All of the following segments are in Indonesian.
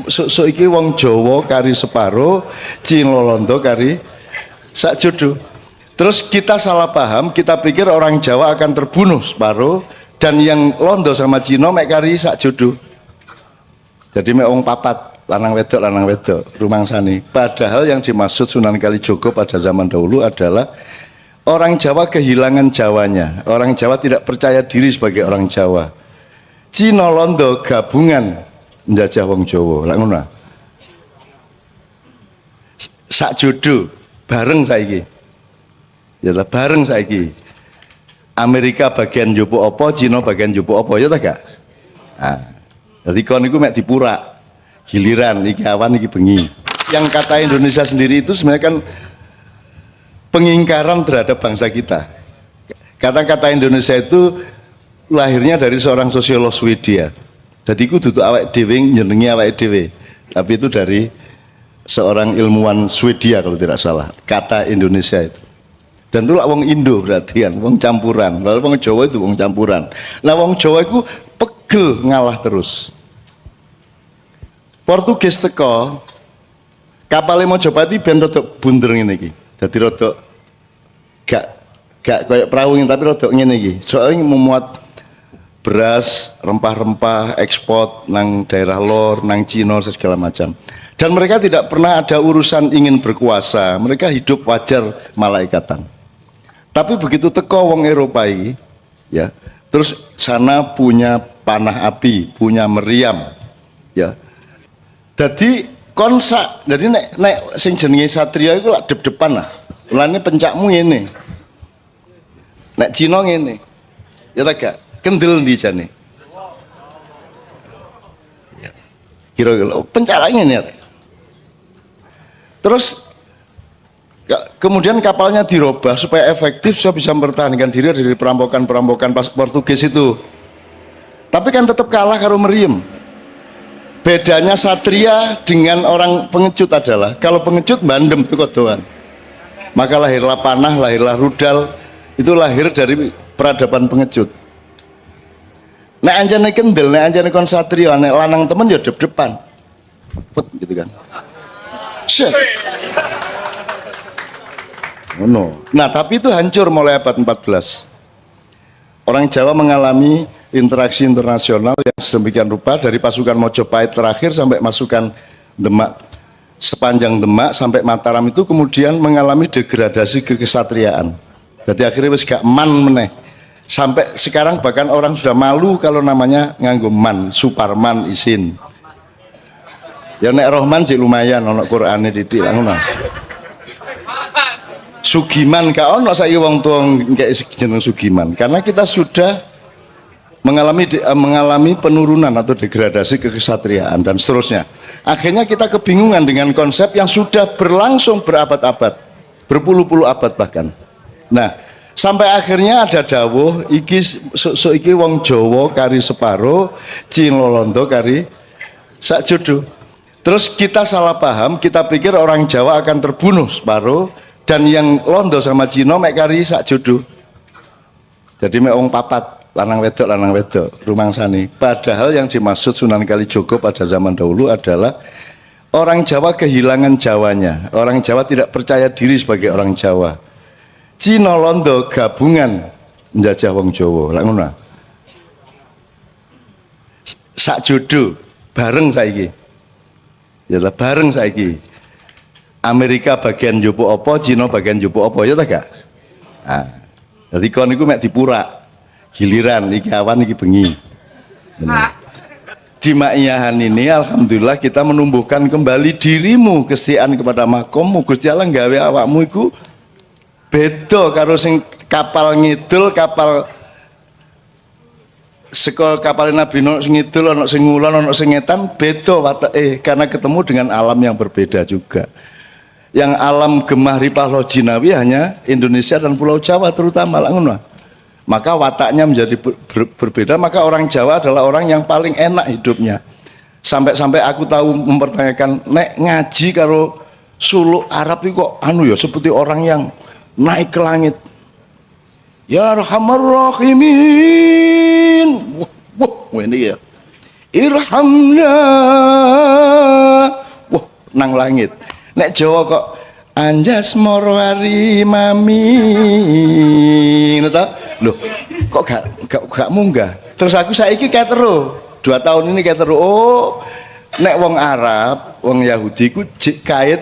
Sok iki wong Jawa kari separo, Cina Londo kari sak jodoh. Terus kita salah paham, kita pikir orang Jawa akan terbunuh separuh dan yang Londo sama Cina mek kari sak jodoh. Jadi mek wong papat, lanang wedok rumangsane. Padahal yang dimaksud Sunan Kalijogo pada zaman dahulu adalah orang Jawa kehilangan Jawanya. Orang Jawa tidak percaya diri sebagai orang Jawa. Cina Londo gabungan njajah wong Jawa. Lah ngono. Sak jodoh bareng saiki. Ya ta bareng saiki. Amerika bagian njupuk apa, Cina bagian njupuk apa ya ta gak? Nah, jadi kon iku mek dipurak. Giliran iki awan iki bengi. Yang kata Indonesia sendiri itu sebenarnya kan pengingkaran terhadap bangsa kita. Kata-kata Indonesia itu lahirnya dari seorang sosiolog Swedia. Jadi itu duduk awake dhewe nyenengi awake dhewe. Tapi itu dari seorang ilmuwan Swedia kalau tidak salah. Kata Indonesia itu. Dan itu lah wong Indo berarti kan, wong campuran. Lalu wong Jawa itu wong campuran. Nah wong Jawa itu pegel ngalah terus. Portugis teko kapalnya Mojopati ben rodok bunder ngene iki. Dadi rodok gak kayak perahu ini tapi rodok ngene iki. Soalnya memuat beras, rempah-rempah, ekspor nang daerah lor, nang Cina segala macam. Dan mereka tidak pernah ada urusan ingin berkuasa. Mereka hidup wajar malaikatan. Tapi begitu teko wong Eropa ini, ya, terus sana punya panah api, punya meriam, ya. Jadi konsak, jadi nek sing jenenge satria itu lak dep-depan lah. Mulane pencakmu ngene. Nek Cina ngene. Ya ta gak? Kendel ndi jane? Ya. Kira-kira pencak ngene. Terus kemudian kapalnya dirubah supaya efektif supaya bisa mempertahankan diri dari perampokan-perampokan pas Portugis itu. Tapi kan tetap kalah karo meriam. Bedanya satria dengan orang pengecut adalah kalau pengecut bandem itu kodoan. Maka lahirlah panah, lahirlah rudal, itu lahir dari peradaban pengecut. Nek anjane kendel, nek anjane kon satria, nek lanang temen ya dep-depan. Put gitu kan. Syek. Oh no. Nah, tapi itu hancur mulai abad 14. Orang Jawa mengalami interaksi internasional yang sedemikian rupa dari pasukan Mojopahit terakhir sampai pasukan Demak, sepanjang Demak sampai Mataram itu kemudian mengalami degradasi kekesatriaan. Jadi akhirnya wis gak man meneh. Sampai sekarang bahkan orang sudah malu kalau namanya nganggo man, Suparman isin. Ya nek Rohman sih lumayan ono Qur'ane didik lah ngono. Sugiman gak ono saiki wong tuwa kayak jeneng Sugiman karena kita sudah mengalami penurunan atau degradasi kekesatriaan dan seterusnya. Akhirnya kita kebingungan dengan konsep yang sudah berlangsung berabad-abad, berpuluh-puluh abad bahkan. Nah, sampai akhirnya ada dawuh iki iki wong Jawa kari separo, Cina Londo kari sak jodoh. Terus kita salah paham, kita pikir orang Jawa akan terbunuh separuh dan yang Londo sama Cina mek kari sak jodoh. Jadi mek wong papat, lanang wedok rumangsane. Padahal yang dimaksud Sunan Kalijogo pada zaman dahulu adalah orang Jawa kehilangan Jawanya. Orang Jawa tidak percaya diri sebagai orang Jawa. Cina Londo gabungan njajah wong Jawa. Lah ngono. Sak jodoh bareng saiki. Ya ta bareng saiki. Amerika bagian njupuk apa, Cina bagian njupuk apa ya ta gak? Nah, jadi kon iku mek dipurak. Giliran iki awan iki bengi. Di Ma'iyahan ini alhamdulillah kita menumbuhkan kembali dirimu, kesetiaan kepada makommu. Gusti Allah nggawe awakmu iku beda karo sing kapal ngidul, kapal sekol kapal Nabi Nuh sing ngidul ana sing ngulon ana sing ngetan beda watake karena ketemu dengan alam yang berbeda juga. Yang alam gemah ripah lojinawi hanya Indonesia dan Pulau Jawa terutama lah ngono. Maka wataknya menjadi berbeda, maka orang Jawa adalah orang yang paling enak hidupnya. Sampai-sampai aku tahu mempertanyakan, nek ngaji karo suluk Arab itu kok anu ya seperti orang yang naik ke langit. Ya Arhamar Rahimin. Wah ini ya. Irhamna nang langit. Nek Jawa kok anjas moro ari mami ngono ta. Loh, kok gak munggah. Terus aku saiki ketero. 2 tahun ini ketero. Oh, nek wong Arab, wong Yahudi ku jik kait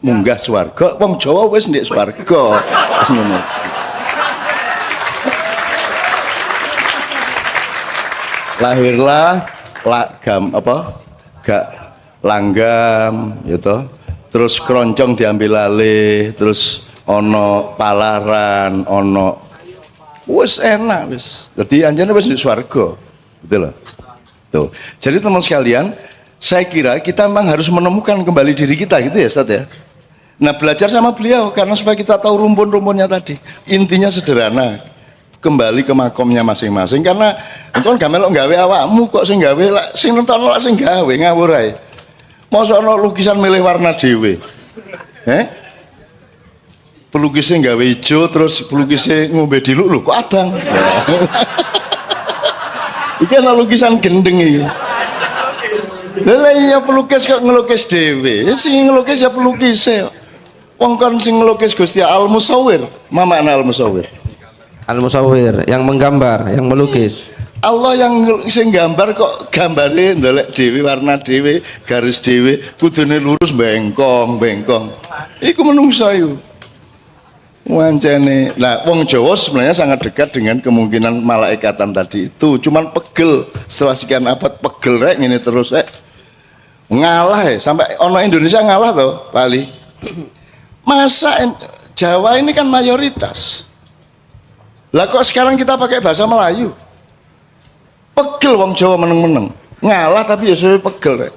munggah swarga, wong Jawa wis ndek swarga. Wis ngono. Lahirlah gak langgam gitu. Terus keroncong diambil alih, terus ono palaran, ono wis enak wis. Dadi anjene wis di swarga. Gitu loh. Tuh. Jadi teman sekalian, saya kira kita memang harus menemukan kembali diri kita gitu ya, Ustaz ya. Nah, belajar sama beliau karena supaya kita tahu rumpun-rumpunnya tadi. Intinya sederhana. Kembali ke makomnya masing-masing karena engkon gak melok gawe awakmu kok sing gawe lak sing nonton lak sing gawe ngawur ae. Masa ana lukisan milih warna dhewe. Pelukisnya gawe hijau terus pelukisnya ngombe diluk lho kok abang. Iki ana lukisan gendeng iki. Lah iya pelukis kok ngelukis dhewe. Sing ngelukis ya pelukis e. Wong kon sing ngelukis Gusti Al-Musawwir. Mama Al-Musawwir. Al-Musawwir yang menggambar, yang melukis. Allah yang sing gambar kok gambare ndolek dhewe warna dhewe garis dhewe kudune lurus bengkong iku menungso iku wancane. Nah wong Jawa sebenarnya sangat dekat dengan kemungkinan malaikatan tadi itu, cuman pegel setelah sekian abad pegel rek ngene terus ngalah sampai ono Indonesia ngalah toh Pak Ali. Masa Jawa ini kan mayoritas lah kok sekarang kita pakai bahasa Melayu. Pegel wong Jawa meneng-meneng ngalah tapi ya suwe pegel rek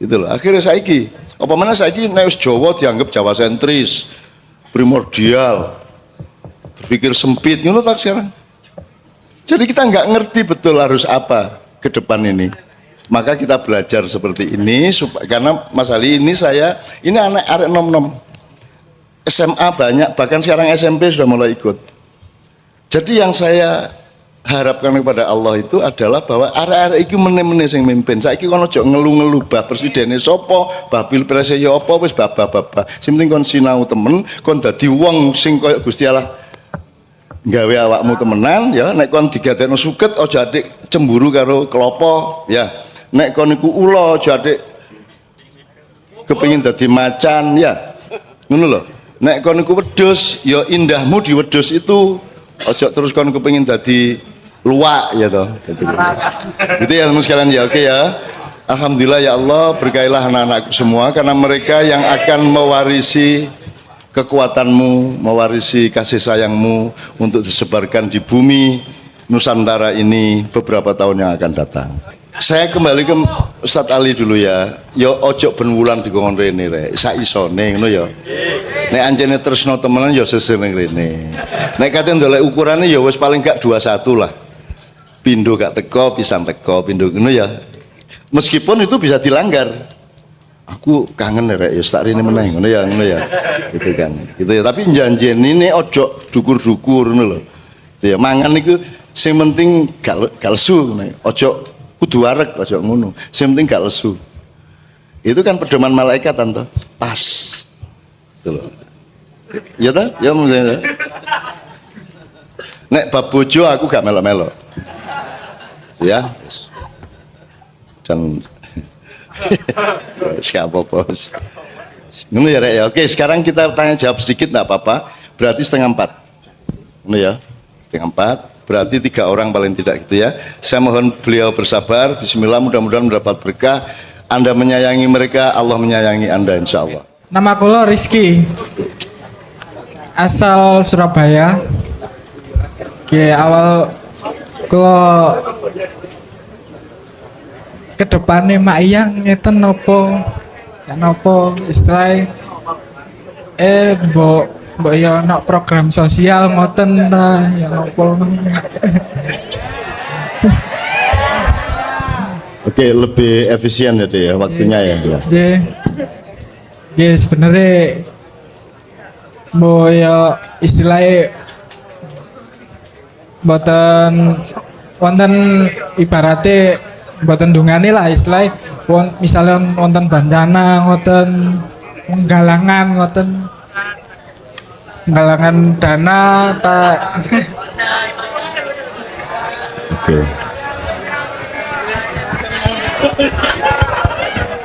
gitu loh. Akhirnya saiki apa mana saiki nek wis Jawa dianggap Jawa sentris primordial berpikir sempit ngono tak sekarang. Jadi kita nggak ngerti betul harus apa ke depan ini, maka kita belajar seperti ini karena Mas Ali ini ini anak arek nom-nom SMA banyak, bahkan sekarang SMP sudah mulai ikut. Jadi yang saya harapkan kepada Allah itu adalah bahwa arek-arek iki meneh-meneh sing mimpin. Saiki kono aja ngelu-ngelu bah presidene sapa, bah pilpres ya apa wis babah-babah. Sing penting kon sinau temen, kon dadi wong sing koyo Gusti Allah gawe awakmu temenan ya. Nek kon digadekno suket aja adik cemburu karo kelopo ya. Nek kon iku ula aja adik kepengin dadi macan ya. Ngono lho. Nek kon iku wedhus ya indahmu di wedhus itu aja terus kon kepengin dadi luwak ya toh. Gitu ya teman sekalian ya. Oke ya. Alhamdulillah ya Allah, berkailah anak-anakku semua karena mereka yang akan mewarisi kekuatanmu, mewarisi kasih sayangmu untuk disebarkan di bumi Nusantara ini beberapa tahun yang akan datang. Saya kembali ke Ustadz Ali dulu ya. Yo ojo ben wulan dikongkon rene rek. Sak isone ngono ya. Nek anjene tresno temenan ya sesir ning rene. Nek kate ndolek ukurane ya wis paling gak 21 lah. Pindo gak teko, pisan teko, pindo ngono ya. Meskipun itu bisa dilanggar. Aku kangen rek ya tak rene meneh ngono ya gitu kan. Gitu ya, tapi janjene ini ojo dukur-dukur ngono lho. Gitu ya, mangan niku sing penting gak lesu ngono. Ojo kudu wareg aja ngono. Sing penting gak lesu. Itu kan pedoman malaikat tante. Pas. Gitu loh. Ya ta? Ya mungkin. Nek bab bojo aku gak melo-melo. Ya. Dan siapa bos? Ngono ya rek ya. Oke, sekarang kita tanya jawab sedikit enggak apa-apa. Berarti 3:30. Ngono ya. 3:30. Berarti 3 orang paling tidak gitu ya. Saya mohon beliau bersabar. Bismillah, mudah-mudahan mendapat berkah. Anda menyayangi mereka, Allah menyayangi Anda insya Allah. Nama kula Rizky, asal Surabaya. Oke, awal kula kedepannya Mak Iyang ngeten nopo istilahnya mbok ya nak program sosial ngoten ta ya nopo. Oke, lebih efisien ya waktunya ya. Ya sebenarnya mbok ya istilahnya mboten wonten ibaratnya mboten ndungane lah istilah misalnya wonten bencana ngoten nggalangan dana tak Oke.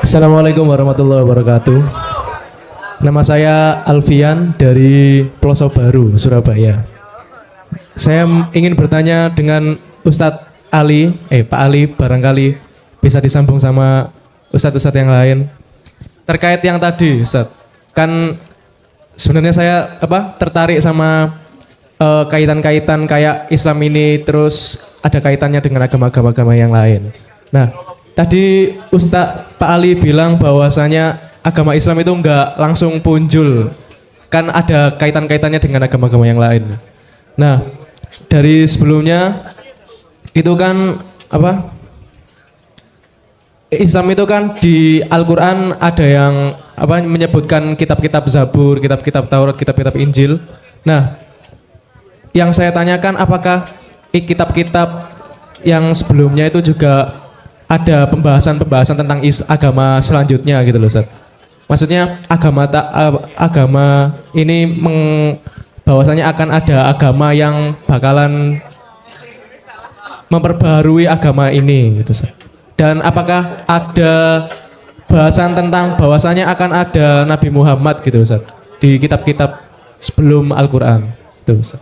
Assalamualaikum warahmatullahi wabarakatuh. Nama saya Alfian dari Peloso Baru, Surabaya. Saya ingin bertanya dengan Ustadz Ali, Pak Ali, barangkali bisa disambung sama Ustadz-Ustadz yang lain. Terkait yang tadi, Ustadz, kan sebenarnya saya tertarik sama kaitan-kaitan kayak Islam ini, terus ada kaitannya dengan agama-agama yang lain. Nah, tadi Ustadz Pak Ali bilang bahwasanya agama Islam itu enggak langsung punjul, kan ada kaitan-kaitannya dengan agama-agama yang lain. Nah, dari sebelumnya itu kan Islam itu kan di Al-Quran ada yang menyebutkan kitab-kitab Zabur, kitab-kitab Taurat, kitab-kitab Injil. Nah, yang saya tanyakan apakah kitab-kitab yang sebelumnya itu juga ada pembahasan-pembahasan tentang agama selanjutnya gitu loh, Ustaz. Maksudnya agama ini bahwasanya akan ada agama yang bakalan memperbaharui agama ini gitu, Ustaz. Dan apakah ada bahasan tentang bahwasanya akan ada Nabi Muhammad gitu, Ustaz, di kitab-kitab sebelum Al-Qur'an itu, Ustaz.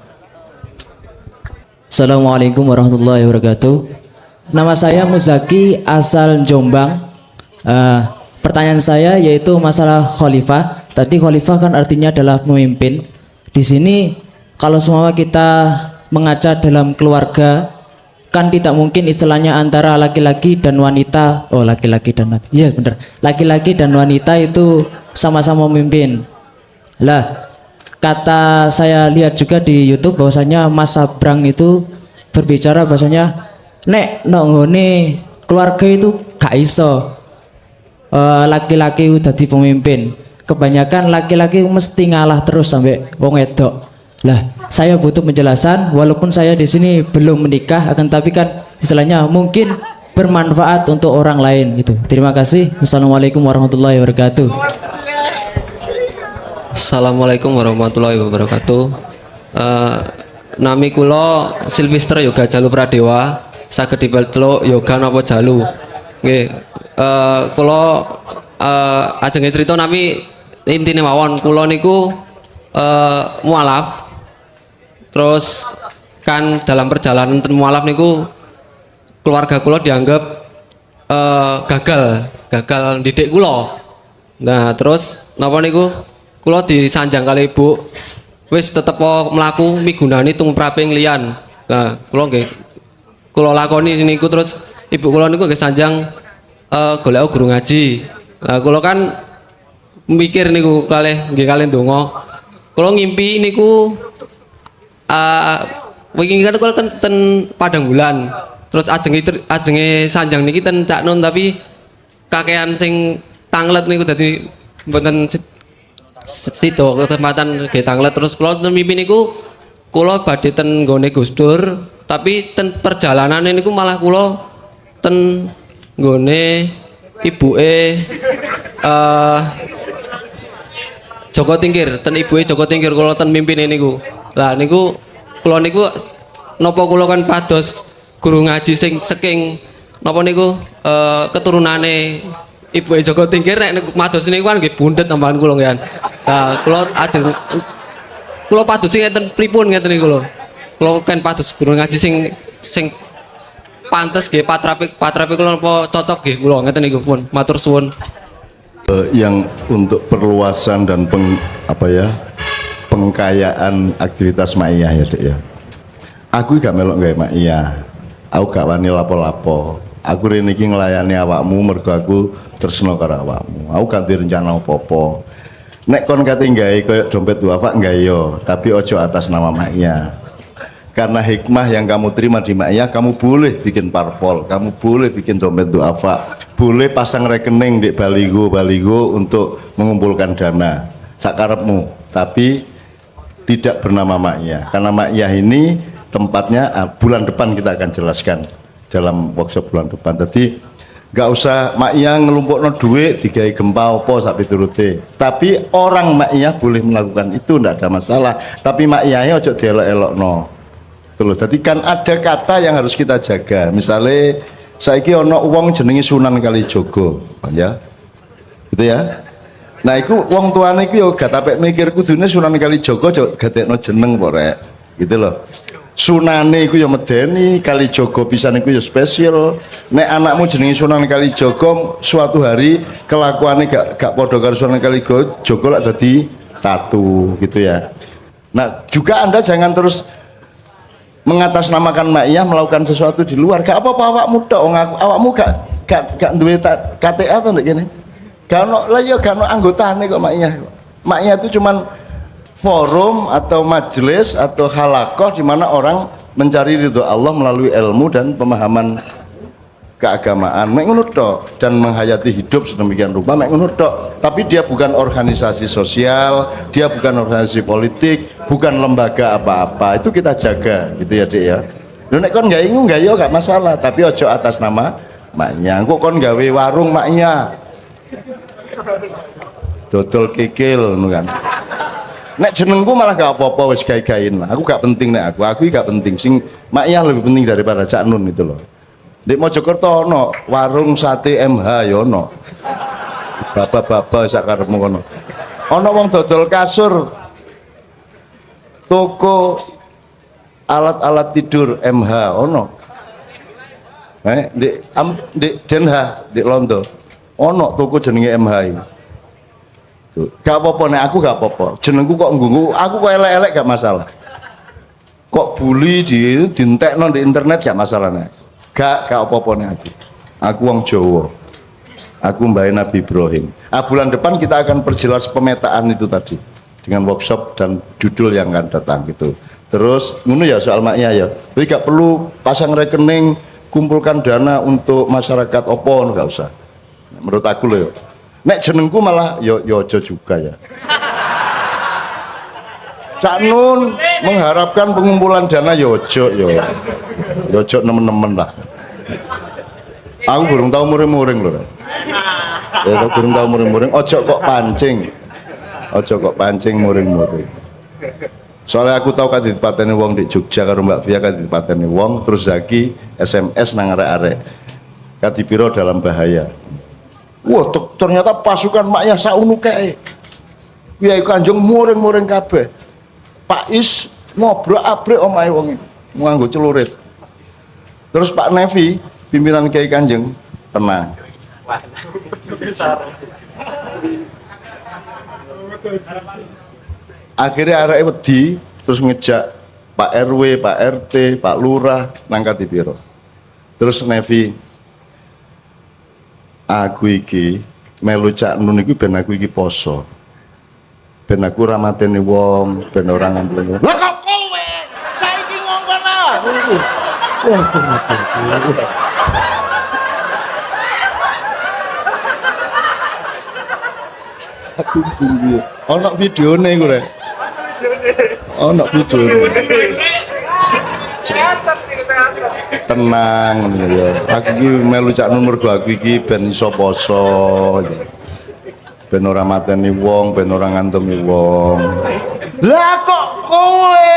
Assalamualaikum warahmatullahi wabarakatuh. Nama saya Muzaki, asal Jombang. Pertanyaan saya yaitu masalah khalifah. Tadi khalifah kan artinya adalah pemimpin. Di sini kalau semua kita mengaca dalam keluarga, kan tidak mungkin istilahnya antara laki-laki dan wanita. Oh, laki-laki dan wanita. Iya benar. Laki-laki dan wanita itu sama-sama memimpin. Lah, kata saya lihat juga di YouTube bahwasanya Mas Sabrang itu berbicara bahwasanya nek nggone keluarga itu gak iso laki-laki udah di pemimpin. Kebanyakan laki-laki mesti ngalah terus sampai wong wedok. Lah, saya butuh penjelasan walaupun saya di sini belum menikah, akan tapi kan istilahnya mungkin bermanfaat untuk orang lain gitu. Terima kasih. Wassalamualaikum warahmatullahi wabarakatuh. Assalamualaikum warahmatullahi wabarakatuh. Nami kula Silvester Yoga Jalu Pradewa. Saged dipeluk yoga napa jalu. Nggih, kula ajeng crita nami intine mawon kula niku mualaf. Terus kan dalam perjalanan mualaf niku keluarga kula dianggap gagal didik kula. Nah, terus napa niku kula disanjang kali ibu wis tetep mlaku migunani tumraping liyan. Nah, kula lakoni niku terus ibu kula niku nggih sanjang golek guru ngaji. Nah, kula kan mikir niku kalih ndonga. Kula ngimpi niku wingi kan kula ten Padang Bulan. Terus ajenge sanjang niki ten Cak Nun, tapi kakean sing tanglet niku dadi mboten situ kesempatan nggih tanglet. Terus kula mimpi niku kula badhe ten nggone Gus Dur, tapi ten perjalanan niku malah kula ten nggone ibuke Joko Tingkir, ten ibuke Joko Tingkir kula ten mimpine niku. Lah niku kula niku napa kula kan pados guru ngaji sing saking napa niku keturunane ibuke Joko Tingkir nek mados niku kan nggih bundet tambahan kula nggih. Nah, kula ajeng kula pados sing ngeten pripun ngeten niku lho. Kula kan pados guru ngaji sing pantes nggih patrape kula napa cocok nggih kula ngeten niku pun matur suwun. Yang untuk perluasan dan pengkayaan aktivitas Ma'iyah ya, Dek ya. Aku gak melok gawe Ma'iyah. Aku gak wani lapo-lapo. Aku rene iki nglayani awakmu mergo aku tresna karo awakmu. Aku gak direncana apa-apa. Nek kon kate gawe koyo dompet duafa gawe yo, tapi ojo atas nama Ma'iyah. Karena hikmah yang kamu terima di Ma'iyah, kamu boleh bikin parpol, kamu boleh bikin dompet duafa, boleh pasang rekening di baligo untuk mengumpulkan dana sakarepmu, tapi tidak bernama Ma'iyah. Karena Ma'iyah ini tempatnya bulan depan kita akan jelaskan dalam workshop bulan depan. Jadi nggak usah mak iya ngelumpukno duit digawe gempa opo sak piturute. Tapi orang mak iya boleh melakukan itu, ndak ada masalah. Tapi mak iya ojo dielok-elokno. Terus, jadi kan ada kata yang harus kita jaga. Misalnya saiki ono wong jenenge Sunan Kalijaga, ya. Gitu ya. Nah, iku wong tuane iku yo gak tapek mikir kudune Sunan Kalijaga aja gadekno jeneng kok rek. Gitu loh. Sunane iku yo medeni, Kalijaga pisan iku yo spesial. Nek anakmu jenenge Sunan Kalijaga suatu hari kelakuane gak padha karo Sunan Kalijaga lak dadi satu gitu ya. Nah, juga Anda jangan terus mengatasnamakan Maiyah melakukan sesuatu di luar. Gak apa-apa awakmu tok, awakmu gak duwe KTA to ndek kene. Gak ono lah ya gak ono anggotane kok Maiyah. Maiyah itu cuman forum atau majelis atau halakoh di mana orang mencari ridho Allah melalui ilmu dan pemahaman keagamaan. Mek ngono tok, dan menghayati hidup sedemikian rupa mek ngono tok. Tapi dia bukan organisasi sosial, dia bukan organisasi politik, bukan lembaga apa-apa. Itu kita jaga gitu ya, Dik ya. Lho nek kon gak ingu gak yo gak masalah, tapi ojo atas nama maknya. Engko kon gawe warung maknya. Dodol kikil ngono kan. Nek jenengku malah gak apa-apa wis gawe-gawein. Aku gak penting nek aku gak penting. Sing maknya lebih penting daripada Cak Nun itu loh. Di Mojokerto ono warung sate MH ya ono. Bapak-bapak sak karepmu kono. Ono wong dodol kasur. Toko alat-alat tidur MH ono. Di Den Haag di Londo. Ono toko jenenge MH iki. Tuh, gak apa-apa nek aku gak apa-apa. Jenengku kok nggugu, aku kok elek-elek gak masalah. Kok bully dientekno di internet gak masalah nek. Gak apa-apa nih aku. Aku wong Jawa. Aku mbah Nabi Ibrahim. Bulan depan kita akan perjelas pemetaan itu tadi dengan workshop dan judul yang akan datang gitu. Terus ngono ya soal maknya ya. Jadi gak perlu pasang rekening, kumpulkan dana untuk masyarakat opo, gak usah. Menurut aku loh. Yo. Nek jenengku malah yo aja juga ya. Cak Nun mengharapkan pengumpulan dana yo ojo nemen-nemen lah. Aku burung tahu muring-muring loh. Ya burung tahu muring-muring. Ojo kok pancing muring-muring. Soalnya aku tahu kan dipateni wong di Jogja karo Mbak Via kan dipateni wong terus Zaki SMS nang arek-arek. Kadipiro dalam bahaya. Wah, ternyata pasukan maknya saunu kae. Kiai Kanjeng muring-muring kabeh. Pak Is ngobrak-abrik omahe wong nganggo celurit. Terus Pak Nevi, pimpinan Kiai Kanjeng, tenang. Akhirnya arek wedi terus ngejak Pak RW, Pak RT, Pak Lurah nangkat piro. Terus Nevi, aku iki melu Cak Nun iki ben aku iki poso. Ben aku ra mateni wong, ben ora ngenteni. Lah kok kowe saiki ngongkon aku iku. Aku tunggu. Ono videone iku rek. Ono videone. Tenang ya. Aku iki melu Cak Nun mergo aku iki ben iso poso. Ben ora mateni wong, ben ora ngantemi wong. Lah kok kowe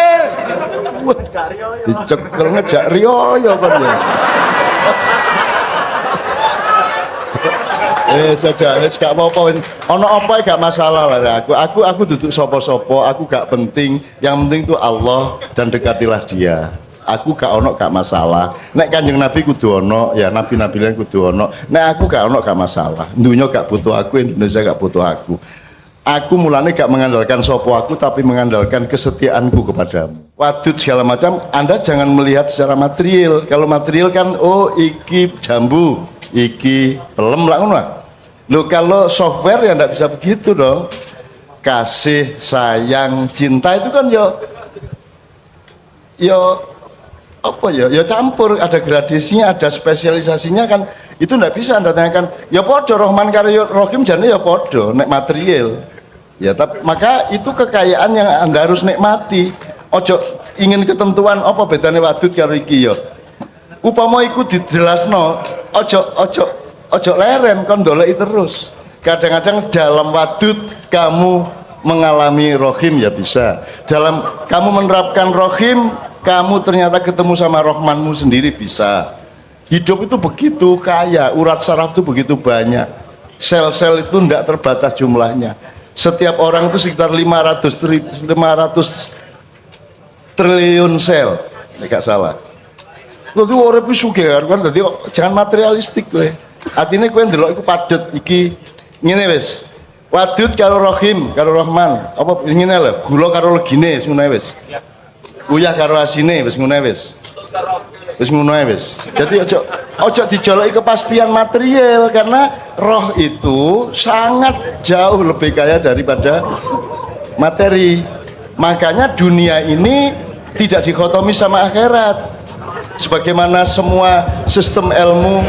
dicekel ngejak riyo kan ya. Saja, gak apa-apa. Ono apa gak masalah lah aku duduk sopo-sopo, aku gak penting. Yang penting itu Allah dan dekatilah Dia. Aku gak ono gak masalah. Nek Kanjeng Nabi kudu ono, ya nabi-nabi lain kudu ono. Nek aku gak ono gak masalah. Dunia gak butuh aku, Indonesia gak butuh aku. Aku mulanya gak mengandalkan sopo aku, tapi mengandalkan kesetiaanku kepadamu. Wadud segala macam, Anda jangan melihat secara material. Kalau material kan, oh iki jambu, iki pelem lah ngono. Loh kalau software ya nggak bisa begitu dong. Kasih, sayang, cinta itu kan yo apa ya campur, ada gradasinya, ada spesialisasinya kan. Itu nggak bisa Anda tanyakan ya podo Rohman karo Rohim jane ya podo nek material. Ya tapi maka itu kekayaan yang Anda harus nikmati. Ojo ingin ketentuan apa bedanya wadud karo iki ya. upama iku dijelasno ojo leren kon ndoleki terus. Kadang-kadang dalam wadud kamu mengalami rohim ya bisa, dalam kamu menerapkan rohim kamu ternyata ketemu sama rohmanmu sendiri bisa. Hidup itu begitu kaya, urat saraf itu begitu banyak, sel-sel itu tidak terbatas jumlahnya. Setiap orang itu sekitar 500 triliun sel, enggak salah. Lalu orang itu sugih kan, jadi jangan materialistik gue. Artinya gue ndelok iku padet iki ngene wis. Wadud karo rohim, karo rahman. Apa ngene lho, gula karo legine wis ngono wis. Uyah karo asine wis ngono wis. Wis ngono wis. Jadi ojo dijoloki kepastian material karena roh itu sangat jauh lebih kaya daripada materi. Makanya dunia ini tidak dikotomi sama akhirat. Sebagaimana semua sistem ilmu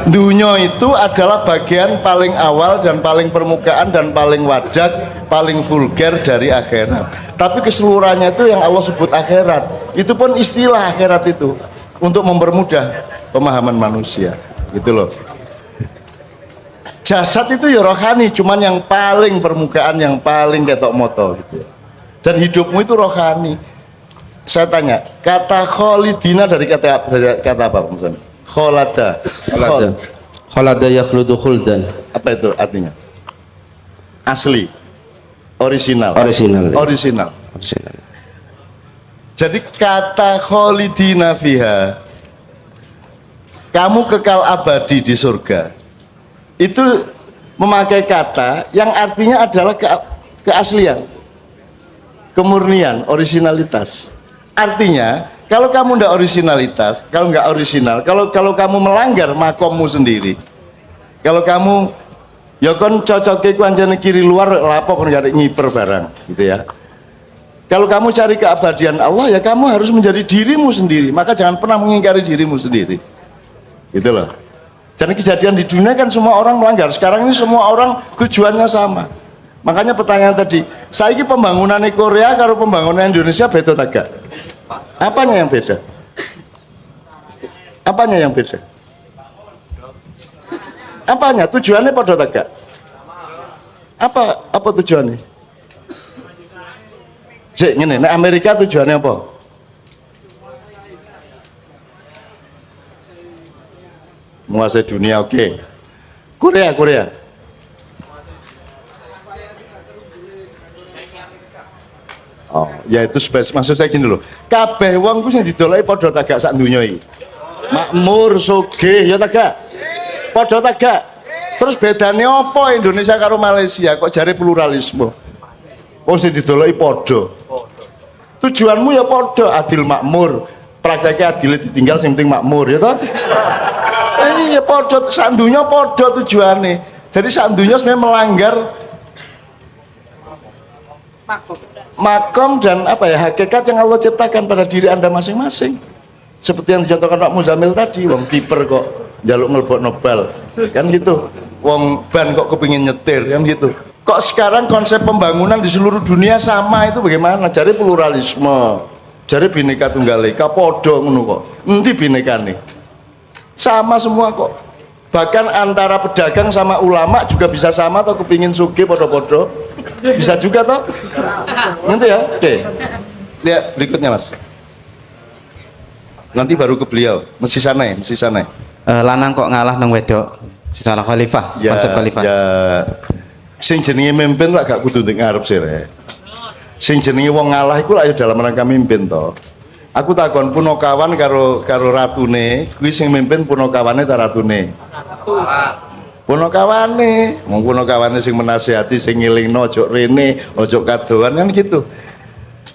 dunia itu adalah bagian paling awal dan paling permukaan dan paling wadak, paling vulgar dari akhirat. Tapi keseluruhannya itu yang Allah sebut akhirat. Itu pun istilah akhirat itu untuk mempermudah pemahaman manusia. Gitu loh. Jasad itu ya rohani, cuman yang paling permukaan, yang paling ketok moto gitu. Dan hidupmu itu rohani. Saya tanya, kata kholidina dari kata apa maksudnya? Kholada yakhludu khuldan. Apa itu artinya? Asli, original. Original. Jadi kata kholidina fiha, kamu kekal abadi di surga, itu memakai kata yang artinya adalah keaslian, kemurnian, originalitas. Artinya kalau kamu ndak originalitas, kalau nggak original, kalau kamu melanggar makommu sendiri, kalau kamu ya kon cocoke kancane kiri luar lapo kon gak ngiper barang gitu ya. Kalau kamu cari keabadian Allah ya kamu harus menjadi dirimu sendiri, maka jangan pernah mengingkari dirimu sendiri. Gitu loh. Jadi kejadian di dunia kan semua orang melanggar. Sekarang ini semua orang tujuannya sama. Makanya pertanyaan tadi, saiki pembangunan Korea karo pembangunan Indonesia beda tak gak? Apanya yang beda? Apanya yang beda? Apanya? Tujuannya pada tak gak? Apa tujuannya? Cek ngene, nah Amerika tujuannya apa? Menguasai dunia, oke. Korea. Oh, ya itu maksud saya gini loh. Kabeh wong ku sing didoleki padha tak gak sak donya iki. Makmur, sugih, ya tak gak? Padha tak gak? Terus bedane apa Indonesia karo Malaysia kok jare pluralisme? Wong sing didoleki padha. Tujuanmu ya padha, adil makmur. Prakteknya adil ditinggal sing penting makmur, ya toh? Iya padha, sak donya padha tujuane. Jadi sak donya sebenarnya melanggar makom dan apa ya hakikat yang Allah ciptakan pada diri Anda masing-masing. Seperti yang dicontohkan Pak Muzamil tadi, wong kiper kok njaluk ngelbokno bal, kan gitu. Wong ban kok kepingin nyetir, kan gitu. Kok sekarang konsep pembangunan di seluruh dunia sama itu bagaimana? Cari pluralisme, cari Bhinneka Tunggal Ika, podo ngono kok. Endi binekane? Sama semua kok. Bahkan antara pedagang sama ulama juga bisa sama atau kepingin sugih podo-podo. Bisa juga toh? Nanti ya, oke. Lihat berikutnya mas. Nanti baru ke beliau. Mesti sana ya. Lanang kok ngalah nang wedok. Secara khalifah, ya, konsep khalifah. Ya, sing jenenge mimpin lah gak kudu ning ngarep sih rek. Sing jenenge wong ngalah iku lah ya dalam rangka mimpin toh. Aku takon Punokawan karo ratune, kuwi sing mimpin Punokawane ta ratune? Punokawane, wong Punokawane sing menasihati, sing ngilingno ojo rene, ojo kadoan kan gitu.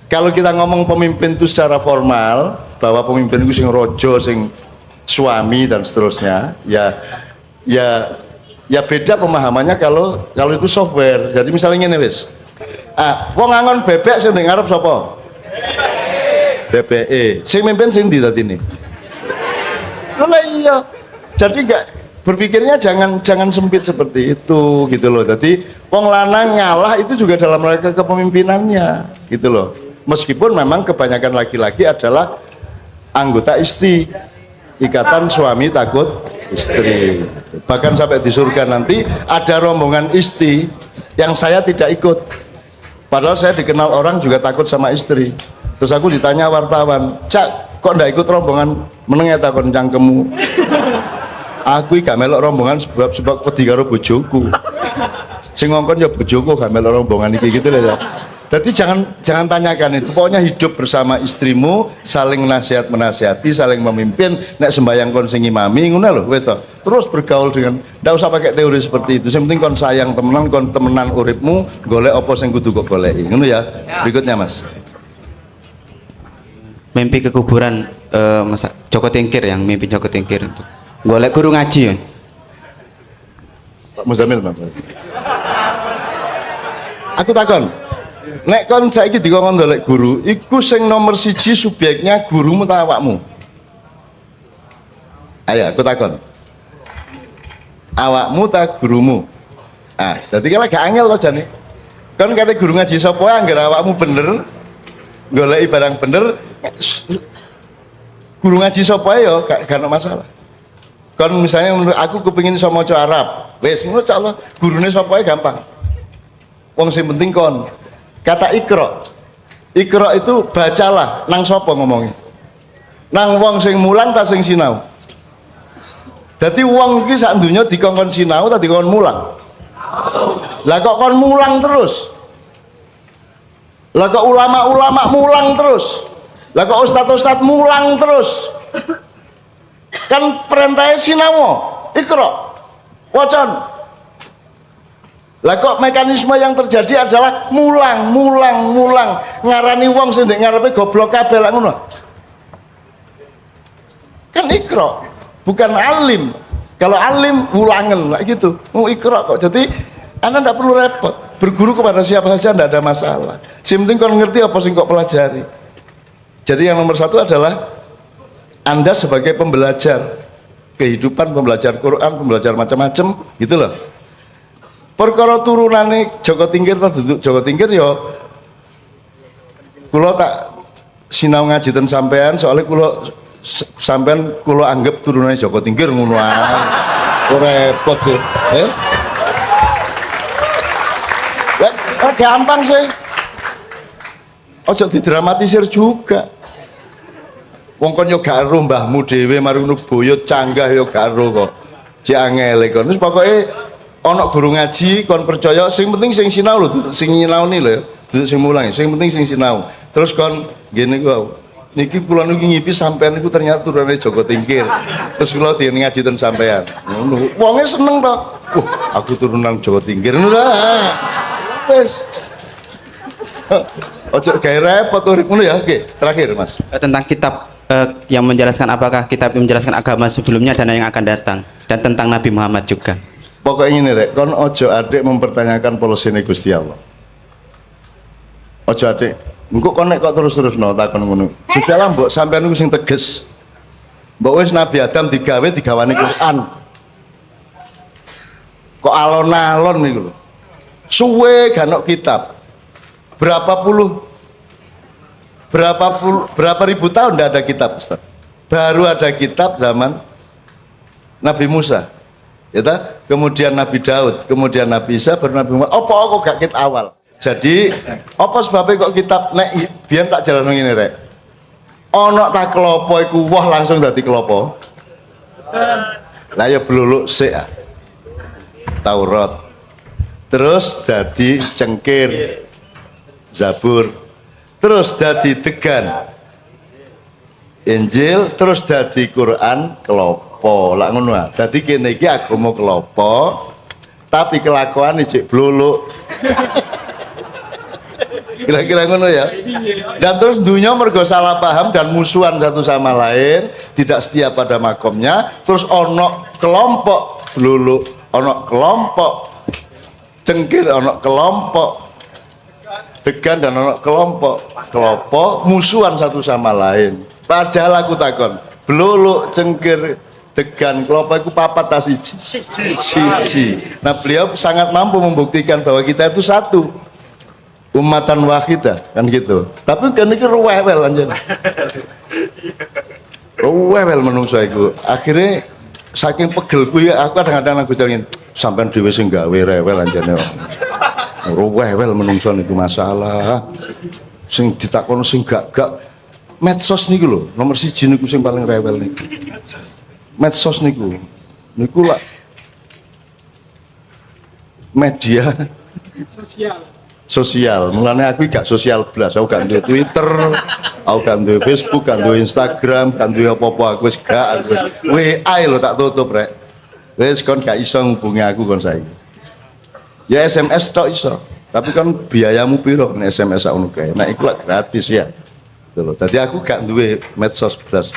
Kalau kita ngomong pemimpin itu secara formal, bahwa pemimpin itu sing rojo, sing suami dan seterusnya, ya beda pemahamannya kalau itu software. Jadi misalnya ngene wis. Wong ngangon bebek sing ning ngarep sapa? BPE. Sing mimpin sing ndi tadi ini? Lah iya. Jadi enggak berpikirnya jangan sempit seperti itu gitu loh. Jadi wong lanang ngalah itu juga dalam rangka kepemimpinannya gitu loh. Meskipun memang kebanyakan laki-laki adalah anggota isti, ikatan suami takut istri. Bahkan sampai di surga nanti ada rombongan isti yang saya tidak ikut, padahal saya dikenal orang juga takut sama istri. Terus aku ditanya wartawan, Cak, kok ndak ikut rombongan menengah takon cangkemmu? Aku gak melok rombongan sebab wedi karo bojoku. Sing ngongkon ya bojoku gak melok rombongan iki gitu loh ya. Jadi jangan tanyakan itu. Pokoknya hidup bersama istrimu, saling nasihat menasihati, saling memimpin. Nek sembayang kon sing imami ngono lho wis to. Terus bergaul dengan, ndak usah pakai teori seperti itu. Yang penting kon sayang temenan, kon temenan uripmu, golek apa sing kudu kok goleki. Ngono ya. Berikutnya Mas. Mimpi ke kuburan Mas Joko Tingkir, yang mimpi Joko Tingkir itu golek guru ngaji ya. Pak Muzamil Mas. Aku takon, nek kon saiki dikongkon golek guru, iku sing nomor siji subjeknya gurumu ta awakmu? Ayo aku takon. Awakmu ta gurumu? Ah, dadi kan gak angel to jane. Kon kate guru ngaji sapa anggere awakmu bener, goleki barang bener, guru ngaji sapa ya gak ada masalah. Kon misalnya menurut aku kepengin iso maca Arab, wis ngono cak Allah, gurune sapa gampang. Wong sing penting kon kata ikra. Ikra itu bacalah, nang sapa ngomongi? Nang wong sing mulang ta sing sinau? Dadi wong iki sak donya dikongkon sinau ta dikongkon mulang? Lah kok kon mulang terus? Lah kok ulama-ulama mulang terus? Lah kok ustad-ustad mulang terus? Kan perintahnya sinau, ikra, wacan. Lah kok mekanisme yang terjadi adalah mulang, ngarani wong sing ndek ngarepe goblok kabeh lak ngono. Kan ikra, bukan alim. Kalau alim ulangen lak gitu. Mau ikra kok. Jadi Anda tidak perlu repot. Berguru kepada siapa saja tidak ada masalah. Yang penting kau ngerti apa sing kok pelajari. Jadi yang nomor satu adalah Anda sebagai pembelajar kehidupan, pembelajar Quran, pembelajar macam-macam, gitu loh. Perkara turunane Joko Tingkir ta duduk Joko Tingkir ya kula tak sinau ngaji ten sampean soalnya kula sampean kula anggap turunane Joko Tingkir ngono ae. Repot sih. Gampang sih. Ojo didramatisir juga. Wong kon yo gak ero mbahmu dhewe mari ngono boyot canggah yo gak ero kok. Cek angel kon. Wis pokoke ana guru ngaji kon percaya sing penting sing sinau lho, duduk sing nyinaoni lho ya. Duduk sing mulang, sing penting sing sinau. Terus kon ngene ku niki kula niki ngipi sampean niku ternyata turunane Joko Tingkir. Terus kula diyen ngaji ten sampean. Ngono. Wonge seneng to. Aku turunan Joko Tingkir ngono ta. Wis. Ojo gawe repot uripmu ya. Oke, terakhir Mas. Tentang kitab yang menjelaskan apakah kitab yang menjelaskan agama sebelumnya dan yang akan datang, dan tentang Nabi Muhammad juga. Pokoknya ini rek, kon ojo adik mempertanyakan polisine Gusti Allah. Ojo adik, engko kon nek kok terus-terus no takon ngono. Gusti Allah mbok sampean niku sing tegas. Mbok wis Nabi Adam digawani Quran. Kok alon-alon niku lho. Suwe gak ono kitab. Berapa ribu tahun tidak ada kitab Ustaz. Baru ada kitab zaman Nabi Musa ya ta? Kemudian Nabi Daud, kemudian Nabi Isa, baru Nabi Muhammad. Apa kok gak kitab awal? Jadi apa sebabnya kok kitab nek biyen tak jalan ngene rek. Ana ta klopo iku woh langsung dadi klopo. Lah ya bluluk sik Taurat. Terus dadi cengkir Zabur, terus dadi degan Injil, terus dadi Quran kelopo lak ngono ah. Dadi kene iki agama kelopo tapi kelakuan cek bluluk. Kira-kira ngono ya. Dan terus dunia mergo salah paham dan musuhan satu sama lain, tidak setia pada makomnya. Terus ono kelompok bluluk, ono kelompok cengkir, ono kelompok degan, dan ono kelompok musuhan satu sama lain. Padahal aku takon bluluk cengkir degan kelompok itu papat tas siji. Nah beliau sangat mampu membuktikan bahwa kita itu satu umatan wahidah kan gitu. Tapi kan ini ruwel anjir. Rewel menungso iku. Akhirnya saking pegelku ya aku kadang-kadang aku jalin sampean dhewe sing gawe rewel anjane. Rewel menungso niku masalah. Sing ditakon sing gak medsos niku lho, nomor 1 niku sing paling rewel niku. Medsos niku. Niku lah media sosial. Mulane aku gak sosial blas, aku gak duwe Twitter, aku gak duwe Facebook, gak duwe Instagram, gak duwe apa-apa, aku wis gak. WA lho tak tutup rek. Wis kon gak iso ngubungi aku kon saiki. Ya SMS tok iso. Tapi kan biayamu piro nek SMS ngono kae. Nek iku lah gratis ya. Gitu loh. Jadi aku gak duwe medsos blas.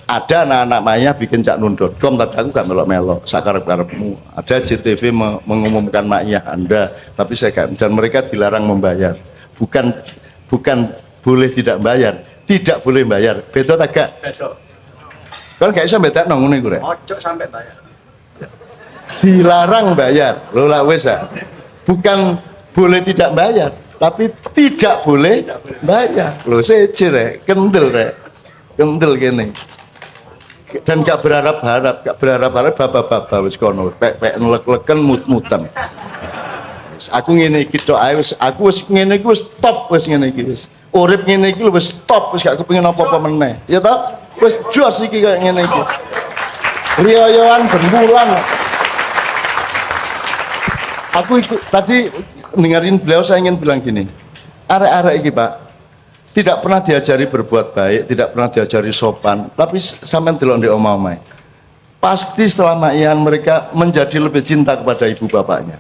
Ada anak-anak maya bikin caknun.com tapi aku gak melok-melok sakarep-karepmu. Ada JTV mengumumkan maknya Anda tapi saya gak, dan mereka dilarang membayar. Bukan boleh tidak bayar, tidak boleh bayar. Beda tak gak? Beda. Kan gak bisa bedakno ngono iku rek. Ojo sampai bayar. Dilarang bayar. Lho lah wis ah. Bukan boleh tidak bayar, tapi tidak boleh bayar. Lho seje rek, kendel rek. Kendel kene. Dan gak berharap-harap baba-baba wis kono pek nelek-leken mut-mutan. Aku ngene iki tok ae wis, aku wis ngene iki wis top wis ngene iki wis. Urip ngene iki lho wis top wis gak kepengin apa-apa meneh. Ya toh? Wis jos iki kaya ngene iki. Riyoyoan benbulan. Aku ikut tadi dengerin beliau, saya ingin bilang gini. Arek-arek iki, Pak, tidak pernah diajari berbuat baik, tidak pernah diajari sopan, tapi sampai delok ndek omah-omah. Pasti setelah makian mereka menjadi lebih cinta kepada ibu bapaknya.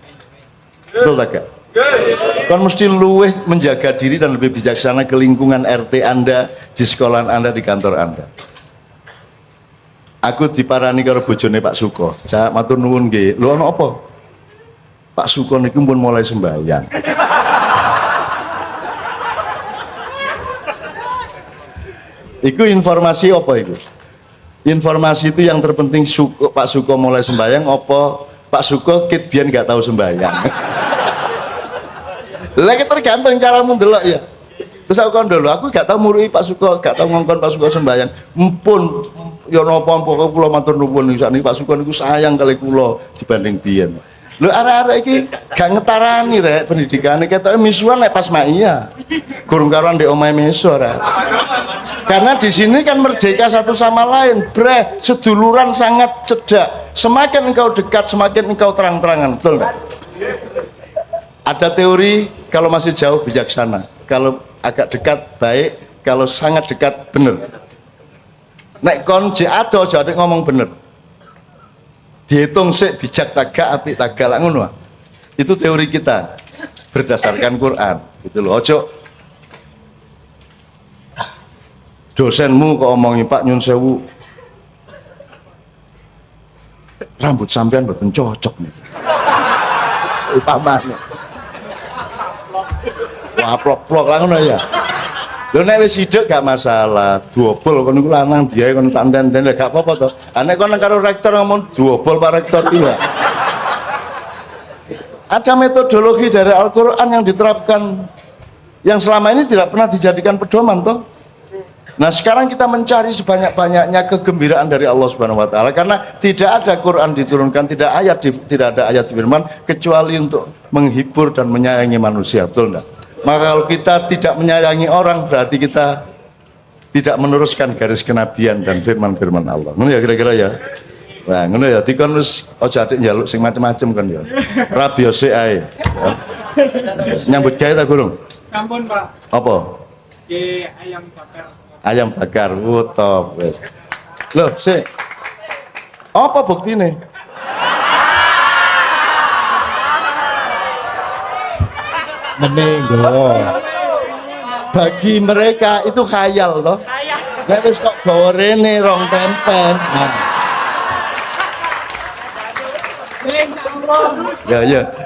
Betul tak gak? Kan mesti luweh menjaga diri dan lebih bijaksana ke lingkungan RT Anda, di sekolah Anda, di kantor Anda. Aku diparani karo bojone Pak Suko. Cak matur nuwun nggih. Lho ana apa? Pak Suko niku pun mulai sembahyang. Iku informasi apa itu? Informasi itu yang terpenting Pak Suko mulai sembahyang apa Pak Suko kit biyen gak tahu sembahyang. Lagi tergantung cara mendelok ya. Terus aku kon dulu, aku gak tahu murui Pak Suko, gak tahu ngongkon Pak Suko sembahyang. Mumpun ya napa-napa kula matur nuwun sakniki Pak Suko niku sayang kali kula dibanding biyen. Lho arek-arek iki gak ngetarani rek pendidikane ketoke misuan nek pas maia. Gurung karuan ndek omahe miso ora. Karena di sini kan merdeka satu sama lain, bre, seduluran sangat cedak. Semakin engkau dekat, semakin engkau terang-terangan, betul enggak? Ada teori kalau masih jauh bijaksana, kalau agak dekat baik, kalau sangat dekat bener. Nek kon ado jadi ngomong bener. Dihitung sik bijak tagak apik tagak lak ngono. Itu teori kita berdasarkan Quran. Gitu loh. Ojo dosenmu kok omongi Pak nyun sewu rambut sampean mboten cocok nih. Upamane. Wah plok-plok lah ngono ya. Lho nek wis hidup gak masalah, duobol kon niku lanang biae kon tak nden-nden gak apa-apa to. Nek kon karo rektor ngomong duobol Pak Rektor iki ya. Ada metodologi dari Al-Qur'an yang diterapkan yang selama ini tidak pernah dijadikan pedoman toh. Nah, sekarang kita mencari sebanyak-banyaknya kegembiraan dari Allah Subhanahu wa taala karena tidak ada Quran diturunkan, tidak ada ayat firman kecuali untuk menghibur dan menyayangi manusia, betul enggak? Maka kalau kita tidak menyayangi orang berarti kita tidak meneruskan garis kenabian dan firman-firman Allah. Ngono ya kira-kira ya. Nah, ngono ya dikon wis aja adik njaluk sing macam-macam kan ya. Rabi sik ae. Nyambut gawe ta Gurung? Sampun, Pak. Apa? Ayam bakar. Ayam bakar, top wis. Loh, sik. Apa buktine? Menenggo. Bagi mereka itu khayal loh. Nek wis kok gawa rene rong tempe. Nah.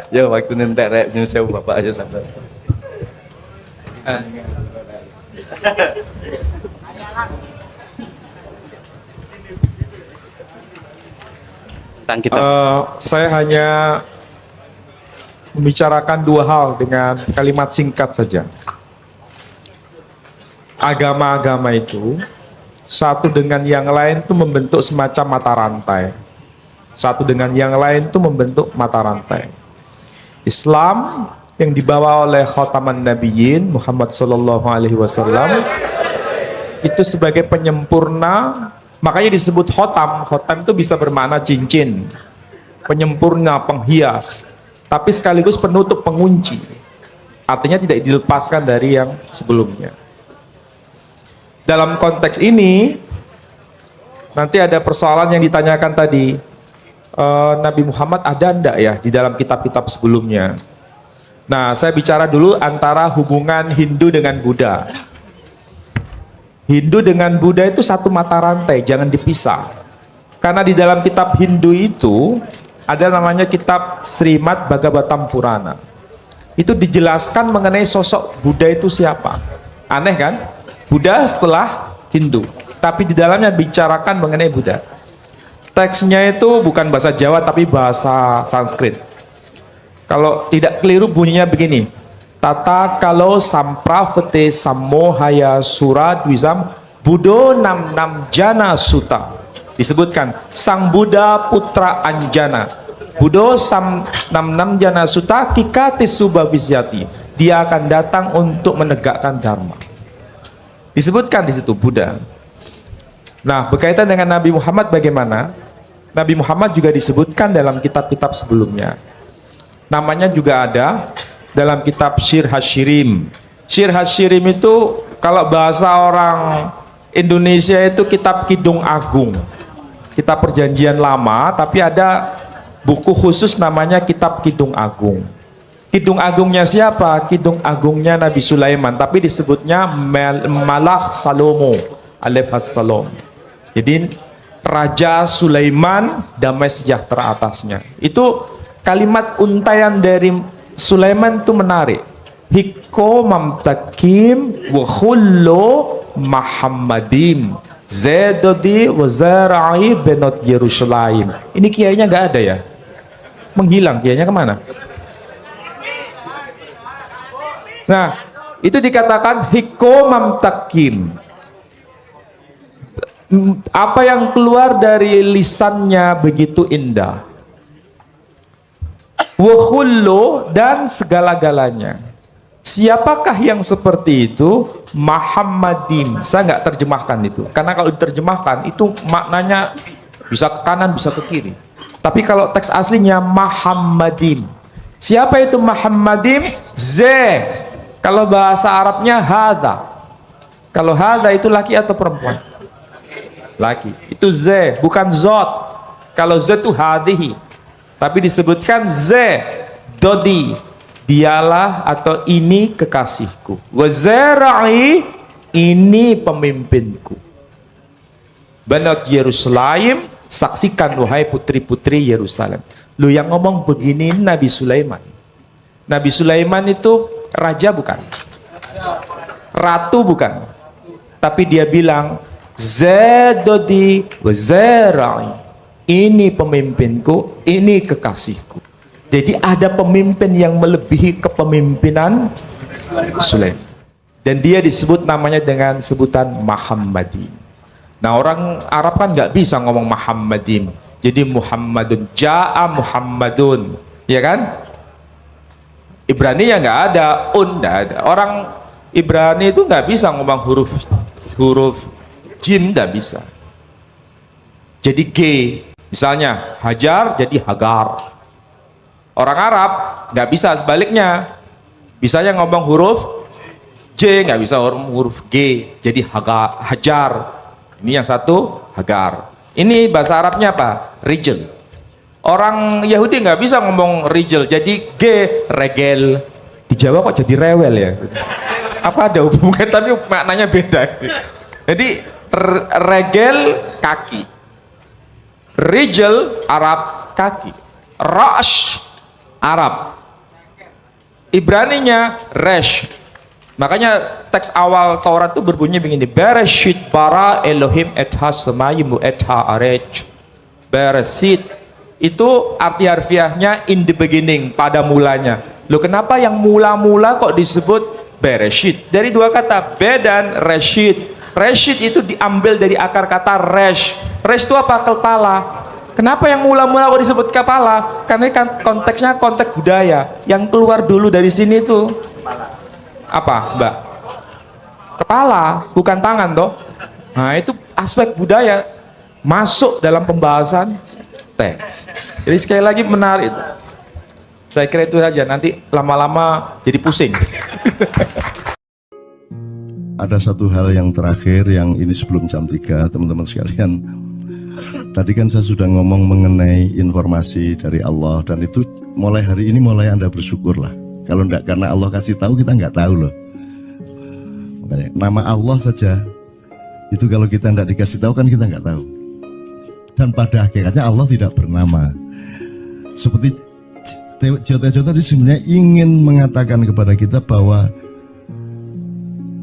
Ya waktu nentek rek nyun sewu bapak aja sampai. Tentang kita. Saya hanya membicarakan dua hal dengan kalimat singkat saja. Agama-agama itu satu dengan yang lain itu membentuk semacam mata rantai. Satu dengan yang lain itu membentuk mata rantai. Islam yang dibawa oleh khataman nabiyyin Muhammad sallallahu alaihi wasallam itu sebagai penyempurna, makanya disebut khotam. Khotam itu bisa bermakna cincin, penyempurna, penghias, tapi sekaligus penutup, pengunci. Artinya tidak dilepaskan dari yang sebelumnya. Dalam konteks ini nanti ada persoalan yang ditanyakan tadi, Nabi Muhammad ada enggak ya di dalam kitab-kitab sebelumnya. Nah, saya bicara dulu antara hubungan Hindu dengan Buddha. Hindu dengan Buddha itu satu mata rantai, jangan dipisah. Karena di dalam kitab Hindu itu ada namanya kitab Srimad Bhagavatam Purana. Itu dijelaskan mengenai sosok Buddha itu siapa. Aneh kan? Buddha setelah Hindu, tapi di dalamnya bicarakan mengenai Buddha. Teksnya itu bukan bahasa Jawa tapi bahasa Sanskrit. Kalau tidak keliru bunyinya begini. Tata kalau sampravete samohaya suradwisam Buddho nam nam jana suta. Disebutkan Sang Buddha putra Anjana. Buddho sam nam nam jana suta kikati subavisyati. Dia akan datang untuk menegakkan dharma. Disebutkan di situ Buddha. Nah, berkaitan dengan Nabi Muhammad bagaimana? Nabi Muhammad juga disebutkan dalam kitab-kitab sebelumnya. Namanya juga ada dalam kitab Syir Hasyirim. Syir Hasyirim itu kalau bahasa orang Indonesia itu kitab Kidung Agung, kitab perjanjian lama, tapi ada buku khusus namanya kitab Kidung Agung. Kidung Agungnya siapa? Kidung Agungnya Nabi Sulaiman, tapi disebutnya Malak Salomo alaihissalam. Jadi Raja Sulaiman, damai sejahtera atasnya. Itu kalimat untaian dari Sulaiman itu menarik. Hiko mamtakim wa khullo Muhammadim Zedodi wa zara'i benot Yerusalem. Ini kiainya nggak ada ya? Menghilang kiainya kemana? Nah, itu dikatakan hiko mamtakim. Apa yang keluar dari lisannya begitu indah. Wakhullo dan segala-galanya. Siapakah yang seperti itu? Muhammadim. Saya nggak terjemahkan itu, karena kalau diterjemahkan itu maknanya bisa ke kanan bisa ke kiri. Tapi kalau teks aslinya Muhammadim. Siapa itu Muhammadim? Z. Kalau bahasa Arabnya hada. Kalau hada itu laki atau perempuan? Laki. Itu Z, bukan zot. Kalau Z itu hadihi. Tapi disebutkan Z, dodi, dialah atau ini kekasihku. Wazara'i, ini pemimpinku. Banat Yerusalem, saksikan wahai putri-putri Yerusalem. Lu yang ngomong begini Nabi Sulaiman. Nabi Sulaiman itu raja bukan? Ratu bukan? Tapi dia bilang Zedodi wazara'i. Ini pemimpinku, ini kekasihku. Jadi ada pemimpin yang melebihi kepemimpinan Sulaiman. Dan dia disebut namanya dengan sebutan Muhammadin. Nah, orang Arab kan nggak bisa ngomong Muhammadin. Jadi Muhammadun, Ja'a Muhammadun, ya kan? Ibrani ya nggak ada, nggak ada. Orang Ibrani itu nggak bisa ngomong huruf jim, nggak bisa. Jadi G. Misalnya Hajar jadi Hagar. Orang Arab nggak bisa sebaliknya. Bisanya ngomong huruf J, nggak bisa huruf G. Jadi Hajar. Ini yang satu Hagar. Ini bahasa Arabnya apa? Rijal. Orang Yahudi nggak bisa ngomong rijal. Jadi G, regel. Di Jawa kok jadi rewel ya? Apa ada hubungan? Tapi maknanya beda. Jadi regel kaki. Rijal Arab kaki, Rash Arab, Ibraninya Resh. Makanya teks awal Taurat itu berbunyi begini: Bereshit bara Elohim etha semayimu etha arej. Bereshit itu arti harfiahnya in the beginning, pada mulanya. Loh, kenapa yang mula-mula kok disebut Bereshit? Dari dua kata be dan reshit. Rashid itu diambil dari akar kata resh. Resh itu apa? Kepala. Kenapa yang mula-mula kok disebut kepala? Karena kan konteksnya konteks budaya. Yang keluar dulu dari sini itu apa, Mbak? Kepala, bukan tangan toh. Nah, itu aspek budaya masuk dalam pembahasan teks. Jadi sekali lagi menarik. Saya kira itu saja, nanti lama-lama jadi pusing. Ada satu hal yang terakhir yang ini sebelum jam 3, teman-teman sekalian. Tadi kan saya sudah ngomong mengenai informasi dari Allah, dan itu mulai hari ini mulai Anda bersyukurlah. Kalau enggak karena Allah kasih tahu, kita enggak tahu loh. Makanya, nama Allah saja itu kalau kita enggak dikasih tahu kan kita enggak tahu. Dan pada hakikatnya Allah tidak bernama. Seperti Tejo tadi sebenarnya ingin mengatakan kepada kita bahwa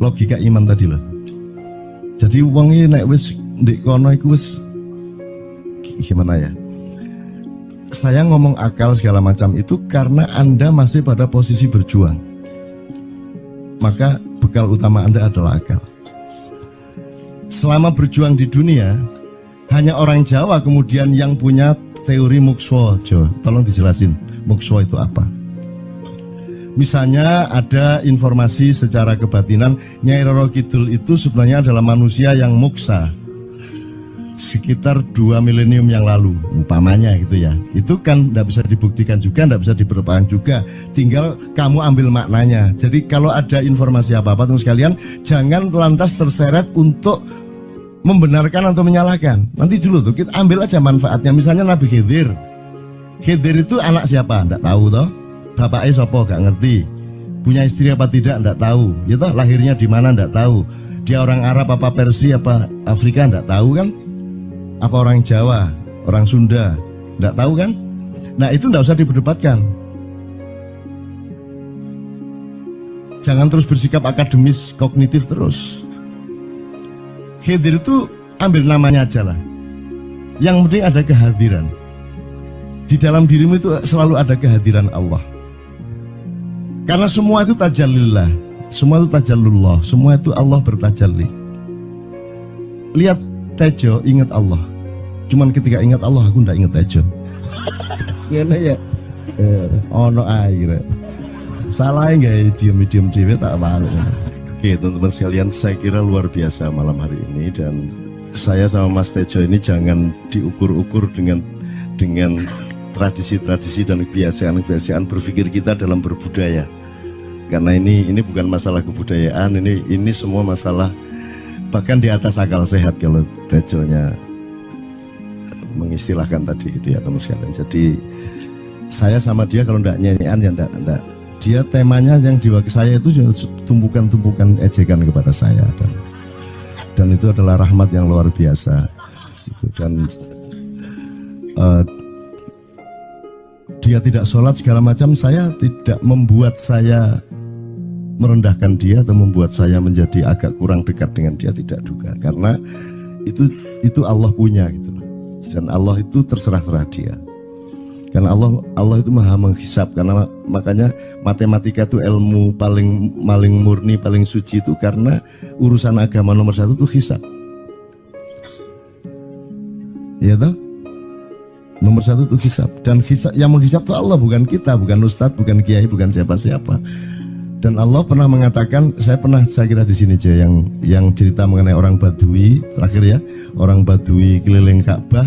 logika iman tadi loh. Jadi wong iki nek wis ndek kono iku wis gimana ya? Saya ngomong akal segala macam itu karena Anda masih pada posisi berjuang. Maka bekal utama Anda adalah akal. Selama berjuang di dunia, hanya orang Jawa kemudian yang punya teori mukswa. Jo, tolong dijelasin mukswa itu apa? Misalnya ada informasi secara kebatinan Nyai Roro Kidul itu sebenarnya adalah manusia yang muksa sekitar 2 milenium yang lalu, umpamanya gitu ya. Itu kan tidak bisa dibuktikan juga, tidak bisa diperpanjang juga. Tinggal kamu ambil maknanya. Jadi kalau ada informasi apa-apa teman sekalian, jangan lantas terseret untuk membenarkan atau menyalahkan. Nanti dulu tuh kita ambil aja manfaatnya. Misalnya Nabi Khidir. Khidir itu anak siapa? Tidak tahu toh. Bapaknya siapa? Gak ngerti. Punya istri apa tidak? Tidak tahu. Ya toh, lahirnya di mana? Tidak tahu. Dia orang Arab apa Persia apa Afrika? Tidak tahu kan? Apa orang Jawa, orang Sunda, tidak tahu kan? Nah itu tidak usah diperdebatkan. Jangan terus bersikap akademis, kognitif terus. Khidir itu ambil namanya aja lah. Yang penting ada kehadiran. Di dalam dirimu itu selalu ada kehadiran Allah. Karena semua itu tajallillah, semua itu tajallullah, semua itu Allah bertajalli. Lihat Tejo, ingat Allah. Cuman ketika ingat Allah, aku ndak ingat Tejo. Gimana ya? Ono air. Salah nggak diem cewek tak malu. Oke teman-teman sekalian, saya kira luar biasa malam hari ini, dan saya sama Mas Tejo ini jangan diukur-ukur dengan tradisi-tradisi dan kebiasaan-kebiasaan berpikir kita dalam berbudaya. Karena ini bukan masalah kebudayaan, ini semua masalah bahkan di atas akal sehat kalau Tejonya mengistilahkan tadi gitu ya teman sekalian. Jadi saya sama dia kalau ndak nyanyian ya ndak. Dia temanya yang diwakili saya itu tumpukan-tumpukan ejekan kepada saya, dan itu adalah rahmat yang luar biasa. Gitu. Dan dia tidak sholat segala macam, saya tidak membuat saya merendahkan dia atau membuat saya menjadi agak kurang dekat dengan dia, tidak juga, karena itu Allah punya gitu loh. Dan Allah itu terserah-serah dia. Karena Allah itu maha menghisab. Karena makanya matematika itu ilmu paling murni, paling suci itu karena urusan agama nomor 1 itu hisab. Ya toh? Nomor 1 itu hisab. Dan hisab, yang menghisab itu Allah, bukan kita, bukan ustadz, bukan kiai, bukan siapa-siapa. Dan Allah pernah mengatakan, saya kira di sini aja yang cerita mengenai orang Badui terakhir ya, orang Badui keliling Ka'bah,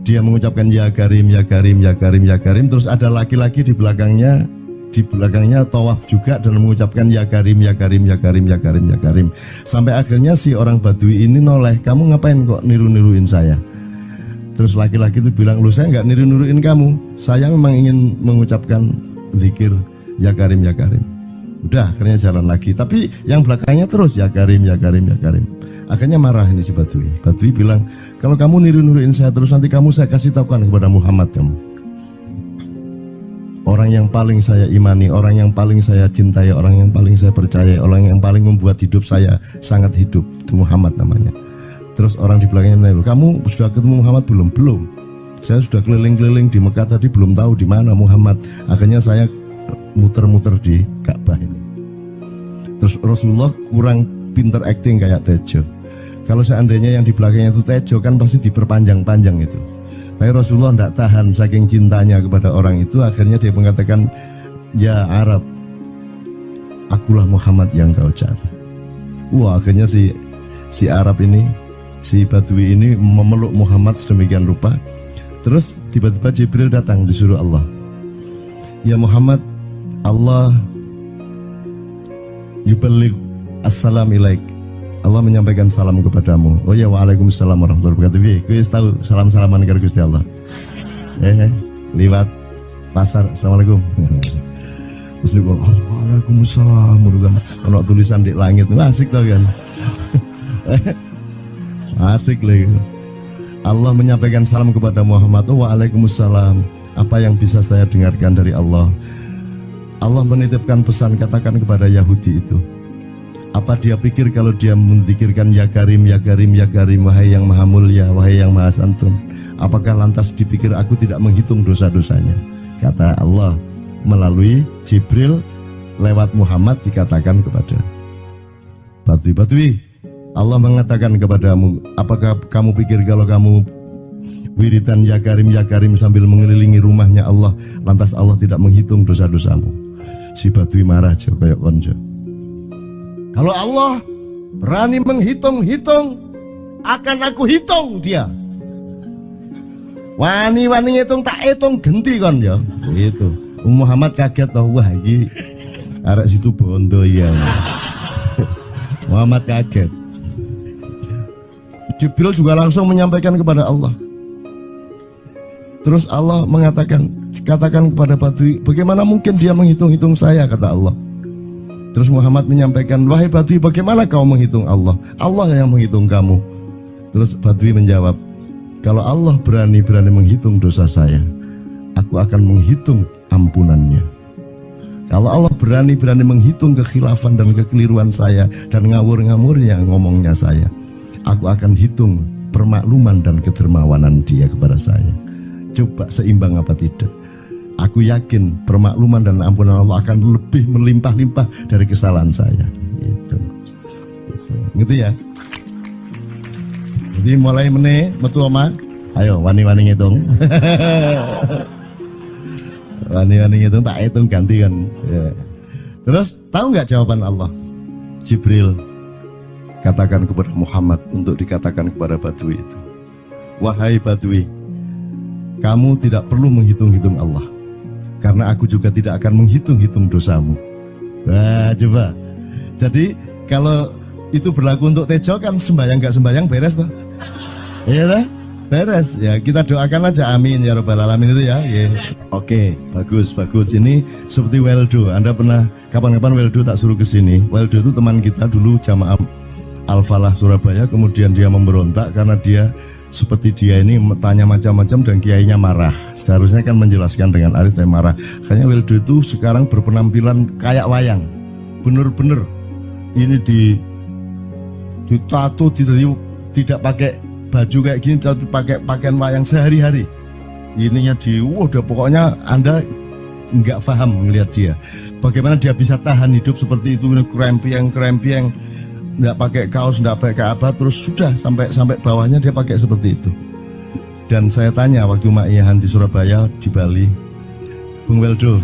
dia mengucapkan ya Karim, ya Karim, ya Karim, ya Karim, terus ada laki-laki di belakangnya tawaf juga dan mengucapkan ya Karim, ya Karim, ya Karim, ya Karim, ya Karim, sampai akhirnya si orang Badui ini noleh, kamu ngapain kok niru-niruin saya? Terus laki-laki itu bilang, lu saya nggak niru-niruin kamu, saya memang ingin mengucapkan zikir ya Karim, ya Karim. Udah akhirnya jalan lagi, tapi yang belakangnya terus ya Karim, ya Karim, ya Karim. Akhirnya marah ini si Badui. Badui bilang, kalau kamu niru-niruin saya terus, nanti kamu saya kasih tahukan kepada Muhammad kamu. Orang yang paling saya imani, orang yang paling saya cintai, orang yang paling saya percaya, orang yang paling membuat hidup saya sangat hidup, itu Muhammad namanya. Terus orang di belakangnya menanya, kamu sudah ketemu Muhammad belum? Belum. Saya sudah keliling-keliling di Mekah tadi, belum tahu di mana Muhammad. Akhirnya saya muter-muter di Ka'bah ini. Terus Rasulullah kurang pinter acting kayak Tejo. Kalau seandainya yang di belakangnya itu Tejo kan pasti diperpanjang-panjang itu. Tapi Rasulullah tidak tahan saking cintanya kepada orang itu, akhirnya dia mengatakan, ya Arab, akulah Muhammad yang kau cari. Wah, akhirnya si Arab ini, si Badui ini memeluk Muhammad sedemikian rupa. Terus tiba-tiba Jibril datang disuruh Allah, ya Muhammad, Allah yuballigh assalam ilaik, Allah menyampaikan salam kepadamu. Oh ya, waalaikumsalam warahmatullahi wabarakatuh. Gue tahu salam-salaman karo Gusti Allah. Liwat pasar, assalamualaikum. Terus dia bilang, waalaikumsalam. Kalau tulisan di langit, asik tau kan? Asik lagi. Allah menyampaikan salam kepada Muhammad. Oh, waalaikumsalam. Apa yang bisa saya dengarkan dari Allah? Allah menitipkan pesan, katakan kepada Yahudi itu. Apa dia pikir kalau dia menzikirkan ya Karim, ya Karim, ya Karim, wahai yang maha mulia, wahai yang maha santun, apakah lantas dipikir aku tidak menghitung dosa-dosanya? Kata Allah melalui Jibril lewat Muhammad dikatakan kepada Badui, Allah mengatakan kepadamu, apakah kamu pikir kalau kamu wiridan ya Karim sambil mengelilingi rumahnya Allah, lantas Allah tidak menghitung dosa-dosamu? Si Badui marah aja kayak konco. Kalau Allah berani menghitung-hitung, akan aku hitung dia. Wani-wani ngitung tak hitung genti kon ya. Gitu. Muhammad kaget toh, wah iki arek situ bondo ya. Muhammad kaget. Jibril juga langsung menyampaikan kepada Allah. Terus Allah mengatakan, katakan kepada Badui, bagaimana mungkin dia menghitung-hitung saya, kata Allah. Terus Muhammad menyampaikan, wahai Badui, bagaimana kau menghitung Allah? Allah yang menghitung kamu. Terus Badui menjawab, kalau Allah berani menghitung dosa saya, aku akan menghitung ampunannya. Kalau Allah berani menghitung kekhilafan dan kekeliruan saya dan ngawur-ngawurnya ngomongnya saya, aku akan hitung permakluman dan kedermawanan dia kepada saya. Coba seimbang apa tidak? Aku yakin permakluman dan ampunan Allah akan lebih melimpah-limpah dari kesalahan saya. Gitu. Gitu ya. Jadi mulai metu oma, ayo wani-wani ngitung. Wani-wani ngitung tak hitung ganti kan. Ya. Terus tahu nggak jawaban Allah? Jibril katakan kepada Muhammad untuk dikatakan kepada Badui itu, wahai Badui, kamu tidak perlu menghitung-hitung Allah, karena aku juga tidak akan menghitung-hitung dosamu. Wah, coba. Jadi kalau itu berlaku untuk Tejo kan sembahyang gak sembahyang beres toh? Iya toh? Beres. Ya kita doakan aja amin ya rabbal alamin itu ya. Yeah. Oke, bagus. Ini seperti Weldo. Anda pernah kapan-kapan Weldo tak suruh ke sini. Weldo itu teman kita dulu jamaah Al-Falah Surabaya, kemudian dia memberontak karena dia seperti dia ini tanya macam-macam dan kiainya marah. Seharusnya kan menjelaskan dengan arif, tapi marah. Kayaknya Weldo itu sekarang berpenampilan kayak wayang. Bener-bener ini ditato, tidak pakai baju kayak gini, tapi pakai pakaian wayang sehari-hari. Ininya udah pokoknya Anda nggak paham melihat dia. Bagaimana dia bisa tahan hidup seperti itu, krempieng, nggak pakai kaos, nggak pakai apa, terus sudah sampai bawahnya dia pakai seperti itu. Dan saya tanya waktu Ma'iyahan di Surabaya, di Bali, Bung Weldo,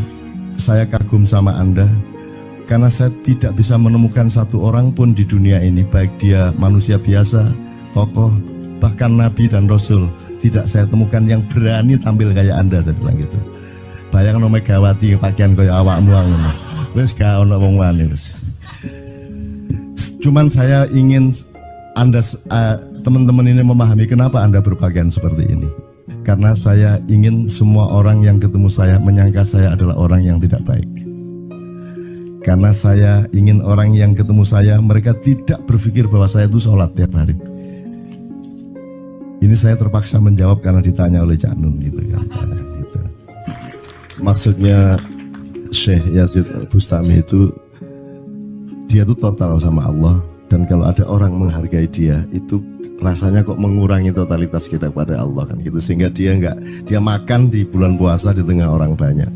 saya kagum sama Anda karena saya tidak bisa menemukan satu orang pun di dunia ini, baik dia manusia biasa, tokoh, bahkan Nabi dan Rasul, tidak saya temukan yang berani tampil kayak Anda. Saya bilang gitu. Bayangkan Megawati pakaian kayak awakmu ngono. Wis gak ono wong wani wis. Cuman saya ingin Anda teman-teman ini memahami kenapa Anda berpakaian seperti ini. Karena saya ingin semua orang yang ketemu saya menyangka saya adalah orang yang tidak baik. Karena saya ingin orang yang ketemu saya, mereka tidak berpikir bahwa saya itu sholat tiap hari. Ini saya terpaksa menjawab karena ditanya oleh Cak Nun gitu kan. Gitu. Maksudnya Syekh Yazid Bustami itu, dia itu total sama Allah, dan kalau ada orang menghargai dia itu rasanya kok mengurangi totalitas kita kepada Allah kan gitu, sehingga dia makan di bulan puasa di tengah orang banyak.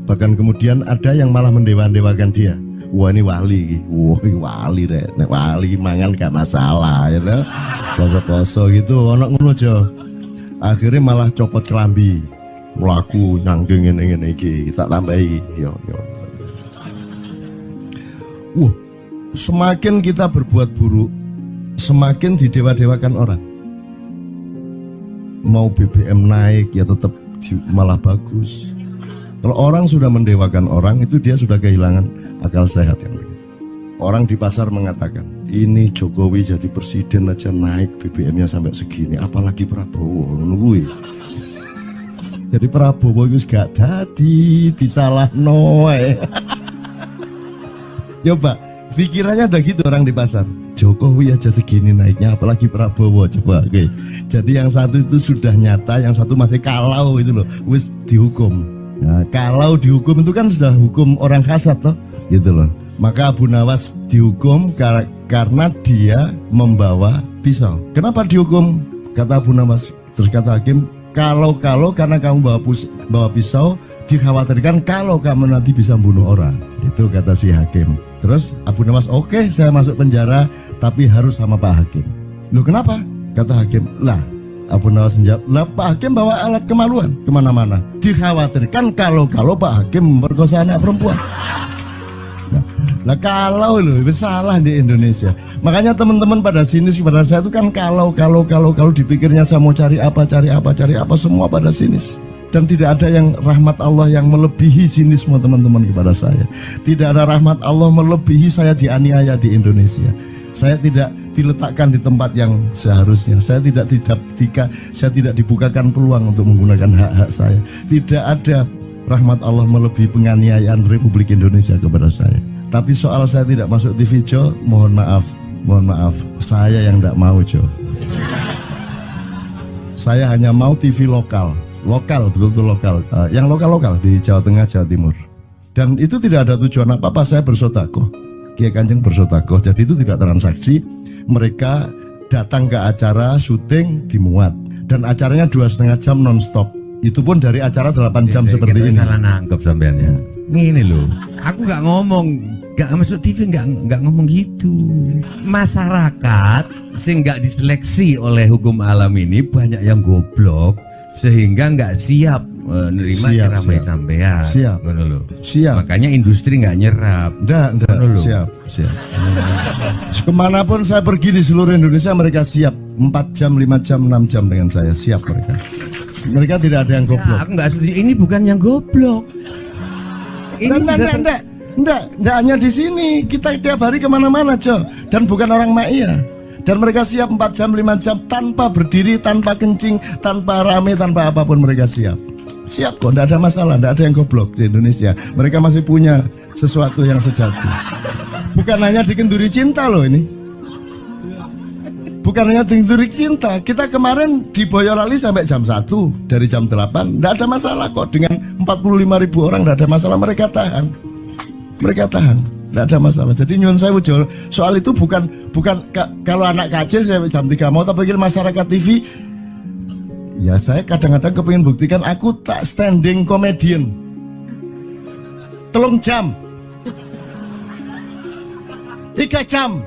Bahkan kemudian ada yang malah mendewa-dewakan dia, wah ini wali, wah ini wali deh, nek wali mangan gak masalah, ya toh. Poso-poso gitu, ono ngono aja. Akhirnya malah copot kelambi, melaku nyanggeng ngene iki, tak tambahi, yo. Wah, semakin kita berbuat buruk, semakin didewa-dewakan orang. Mau BBM naik ya tetap malah bagus. Kalau orang sudah mendewakan orang, itu dia sudah kehilangan akal sehat yang begitu. Orang di pasar mengatakan, ini Jokowi jadi presiden aja naik BBM-nya sampai segini, apalagi Prabowo nungguin. Jadi Prabowo itu gak dadi disalah noe. Coba pikirannya ada gitu orang di pasar. Jokowi aja segini naiknya, apalagi Prabowo, coba. Oke. Jadi yang satu itu sudah nyata, yang satu masih kalau itu loh, wis dihukum. Nah, kalau dihukum itu kan sudah hukum orang kasat toh, gitu loh. Maka Abu Nawas dihukum karena dia membawa pisau. Kenapa dihukum? Kata Abu Nawas. Terus kata hakim, kalau karena kamu bawa pisau, dikhawatirkan kalau kamu nanti bisa bunuh orang. Itu kata si hakim. Terus Abu Nawas, oke, saya masuk penjara, tapi harus sama Pak Hakim. Loh kenapa? Kata hakim, lah Abu Nawas menjawab, lah Pak Hakim bawa alat kemaluan kemana-mana. Dikhawatirkan kalau Pak Hakim memperkosa anak perempuan. Nah kalau loh, salah di Indonesia. Makanya teman-teman pada sinis kepada saya itu kan kalau dipikirnya saya mau cari apa, semua pada sinis. Dan tidak ada yang rahmat Allah yang melebihi sinisme teman-teman kepada saya. Tidak ada rahmat Allah melebihi saya dianiaya di Indonesia. Saya tidak diletakkan di tempat yang seharusnya. Saya tidak dibukakan peluang untuk menggunakan hak-hak saya. Tidak ada rahmat Allah melebihi penganiayaan Republik Indonesia kepada saya. Tapi soal saya tidak masuk TV Jo, mohon maaf, saya yang tidak mau Jo. Saya hanya mau TV lokal, betul-betul lokal, yang lokal di Jawa Tengah, Jawa Timur. Dan itu tidak ada tujuan apa-apa, saya bersodakoh. Kiai Kanjeng bersodakoh, jadi itu tidak transaksi. Mereka datang ke acara syuting dimuat, dan acaranya 2,5 jam non-stop. Itu pun dari acara 8 jam seperti ini. Salah nangkep sampean ya. Ini loh, aku nggak ngomong, nggak masuk TV, nggak ngomong gitu. Masyarakat sing nggak diseleksi oleh hukum alam ini banyak yang goblok sehingga nggak siap menerima ceramah sampean. Siap. Makanya industri nggak nyerap. Nggak. Siap. Kemanapun saya pergi di seluruh Indonesia mereka siap. 4 jam, 5 jam, 6 jam dengan saya siap mereka. Mereka tidak ada yang goblok. Aku nggak setuju. Ini bukan yang goblok. Ini Enggak hanya di sini. Kita tiap hari kemana-mana, Jo. Dan bukan orang Ma'iyah. Dan mereka siap 4 jam, 5 jam tanpa berdiri, tanpa kencing, tanpa rame, tanpa apapun mereka siap. Siap kok, tidak ada masalah, tidak ada yang goblok di Indonesia. Mereka masih punya sesuatu yang sejati. Bukan hanya dikenduri cinta loh ini. Bukan hanya dikenduri cinta. Kita kemarin di Boyolali sampai jam 1, dari jam 8. Tidak ada masalah kok, dengan 45.000 orang tidak ada masalah, mereka tahan. Tidak ada masalah. Jadi nyuwun sewu soal itu bukan kalau anak KJ saya jam 3 mau tak pikir masyarakat TV. Ya saya kadang-kadang kepingin buktikan aku tak standing comedian 3 jam 3 jam.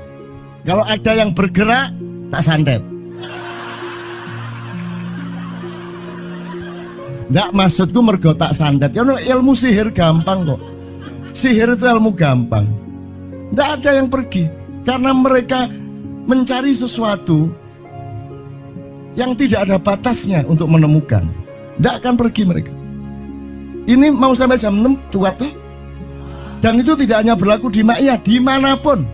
Kalau ada yang bergerak tak santet. Nggak, maksudku mergo tak santet. Ya ilmu sihir gampang kok. Sihir itu ilmu gampang. Nggak ada yang pergi karena mereka mencari sesuatu yang tidak ada batasnya untuk menemukan. Tidak akan pergi mereka. Ini mau sampai jam 6 kuat tuh. Dan itu tidak hanya berlaku di Ma'iyah, dimanapun.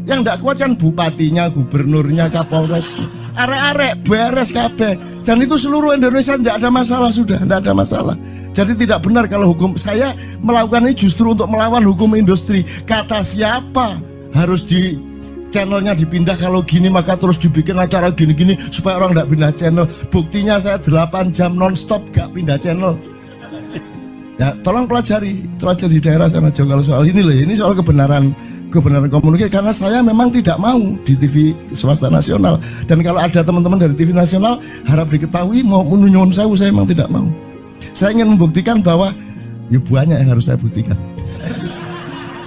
Yang tidak kuat kan bupatinya, gubernurnya, kapolres, arek-arek beres kabeh. Dan itu seluruh Indonesia tidak ada masalah sudah, tidak ada masalah. Jadi tidak benar kalau hukum saya melakukan ini justru untuk melawan hukum industri. Kata siapa harus di channelnya dipindah, kalau gini maka terus dibikin acara gini-gini supaya orang tidak pindah channel. Buktinya saya 8 jam non-stop gak pindah channel. Ya tolong pelajari di daerah sana juga kalau soal ini loh. Ini soal kebenaran komunikasi, karena saya memang tidak mau di TV swasta nasional. Dan kalau ada teman-teman dari TV nasional harap diketahui mau menyunyun saya memang tidak mau. Saya ingin membuktikan bahwa ya banyak yang harus saya buktikan.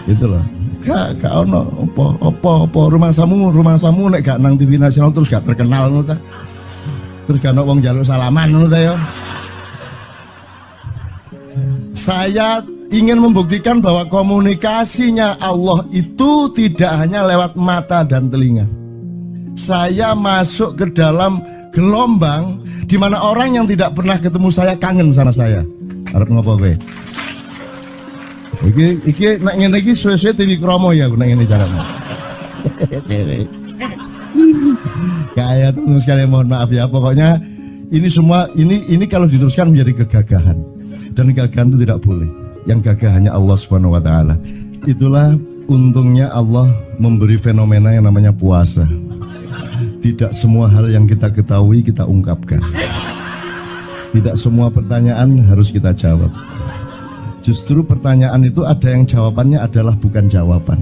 Gitu loh. Gak ono apa rumah samu nek gak nang TV nasional terus gak terkenal ngono ta. Terus gak ono wong njaluk salaman ngono ta ya. Saya ingin membuktikan bahwa komunikasinya Allah itu tidak hanya lewat mata dan telinga. Saya masuk ke dalam gelombang di mana orang yang tidak pernah ketemu saya kangen sama saya. Arep ngopo kowe? Iki nek ngene iki suwe-suwe TV kromo ya nek ngene carane. Kayak terus sekali mohon maaf ya, pokoknya ini semua ini kalau diteruskan menjadi kegagahan. Dan kegagahan itu tidak boleh. Yang gagah hanya Allah Subhanahu wa taala. Itulah untungnya Allah memberi fenomena yang namanya puasa. Tidak semua hal yang kita ketahui kita ungkapkan. Tidak semua pertanyaan harus kita jawab. Justru pertanyaan itu ada yang jawabannya adalah bukan jawaban.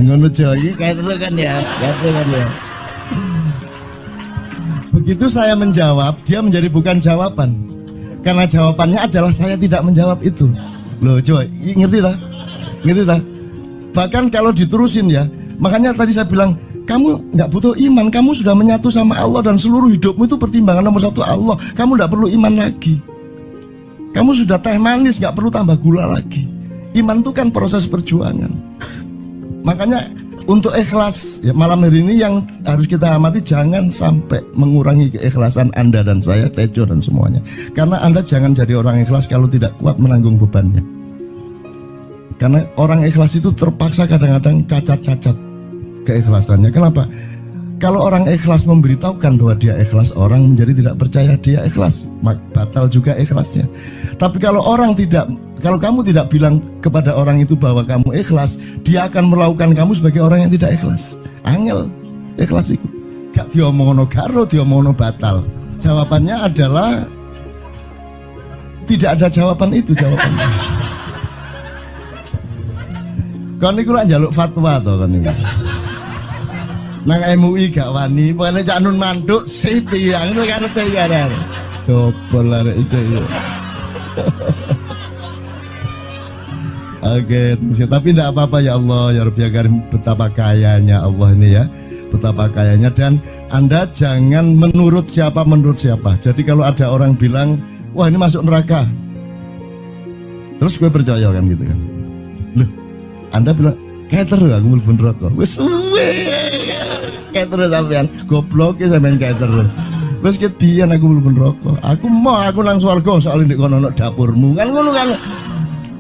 Ngono iki kayak terus kan ya. Begitu saya menjawab, dia menjadi bukan jawaban. Karena jawabannya adalah saya tidak menjawab itu. Loh, coba ngerti tak? Ngerti tak? Bahkan kalau diterusin ya, makanya tadi saya bilang, kamu nggak butuh iman, kamu sudah menyatu sama Allah dan seluruh hidupmu itu pertimbangan nomor satu Allah. Kamu nggak perlu iman lagi. Kamu sudah teh manis, nggak perlu tambah gula lagi. Iman itu kan proses perjuangan. Makanya untuk ikhlas ya, malam hari ini yang harus kita amati, jangan sampai mengurangi keikhlasan Anda dan saya, Tejo dan semuanya. Karena Anda jangan jadi orang ikhlas kalau tidak kuat menanggung bebannya. Karena orang ikhlas itu terpaksa kadang-kadang cacat-cacat keikhlasannya. Kenapa? Kalau orang ikhlas memberitahukan bahwa dia ikhlas, orang menjadi tidak percaya dia ikhlas, batal juga ikhlasnya. Tapi kalau kamu tidak bilang kepada orang itu bahwa kamu ikhlas, dia akan melakukan kamu sebagai orang yang tidak ikhlas. Angel ikhlas itu. Gak diomongno karo, diomongno batal. Jawabannya adalah tidak ada jawaban itu jawabannya. Kon niku lak njaluk fatwa to kon niku. Nang MUI gak wani, pokoknya Cak Nun manduk sip ya, ngono karepe ya. Coba lah itu ya. Oke, tapi tidak apa-apa ya Allah ya Rabbi ya Karim, betapa kayanya Allah ini ya, betapa kayanya. Dan Anda jangan menurut siapa. Jadi kalau ada orang bilang, wah ini masuk neraka, terus gue percaya kan gitu kan. Loh, Anda bilang kayak terus aku mlebu neraka. Wis kayak terus sampean goblok ya sampean kayak terus. Wis ket biyen aku mlebu neraka. Aku nang swarga soalnya ndek kono dapurmu. Kan ngono kan.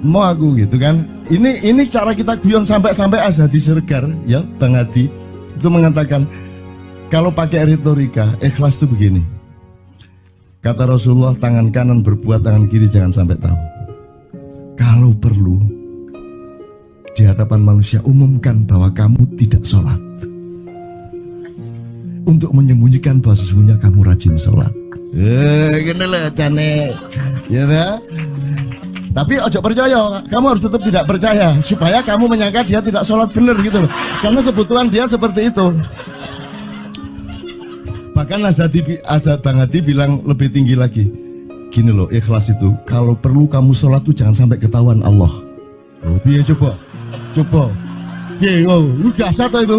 Mau aku gitu kan. Ini cara kita guyon sampai Azhadi Sergar ya, Bang Hadi itu mengatakan kalau pakai retorika ikhlas itu begini. Kata Rasulullah, tangan kanan berbuat, tangan kiri jangan sampai tahu. Kalau perlu di hadapan manusia umumkan bahwa kamu tidak sholat, untuk menyembunyikan bahwa sesungguhnya kamu rajin sholat. Gini lah cane, ya dah. Tapi ojo percaya, kamu harus tetap tidak percaya supaya kamu menyangka dia tidak sholat benar gitu loh. Karena kebutuhan dia seperti itu. Bahkan Bang Hadi bilang lebih tinggi lagi. Gini loh, ikhlas itu kalau perlu kamu sholat tuh jangan sampai ketahuan Allah. Oh, biar coba. Biar, lu jasa toh itu,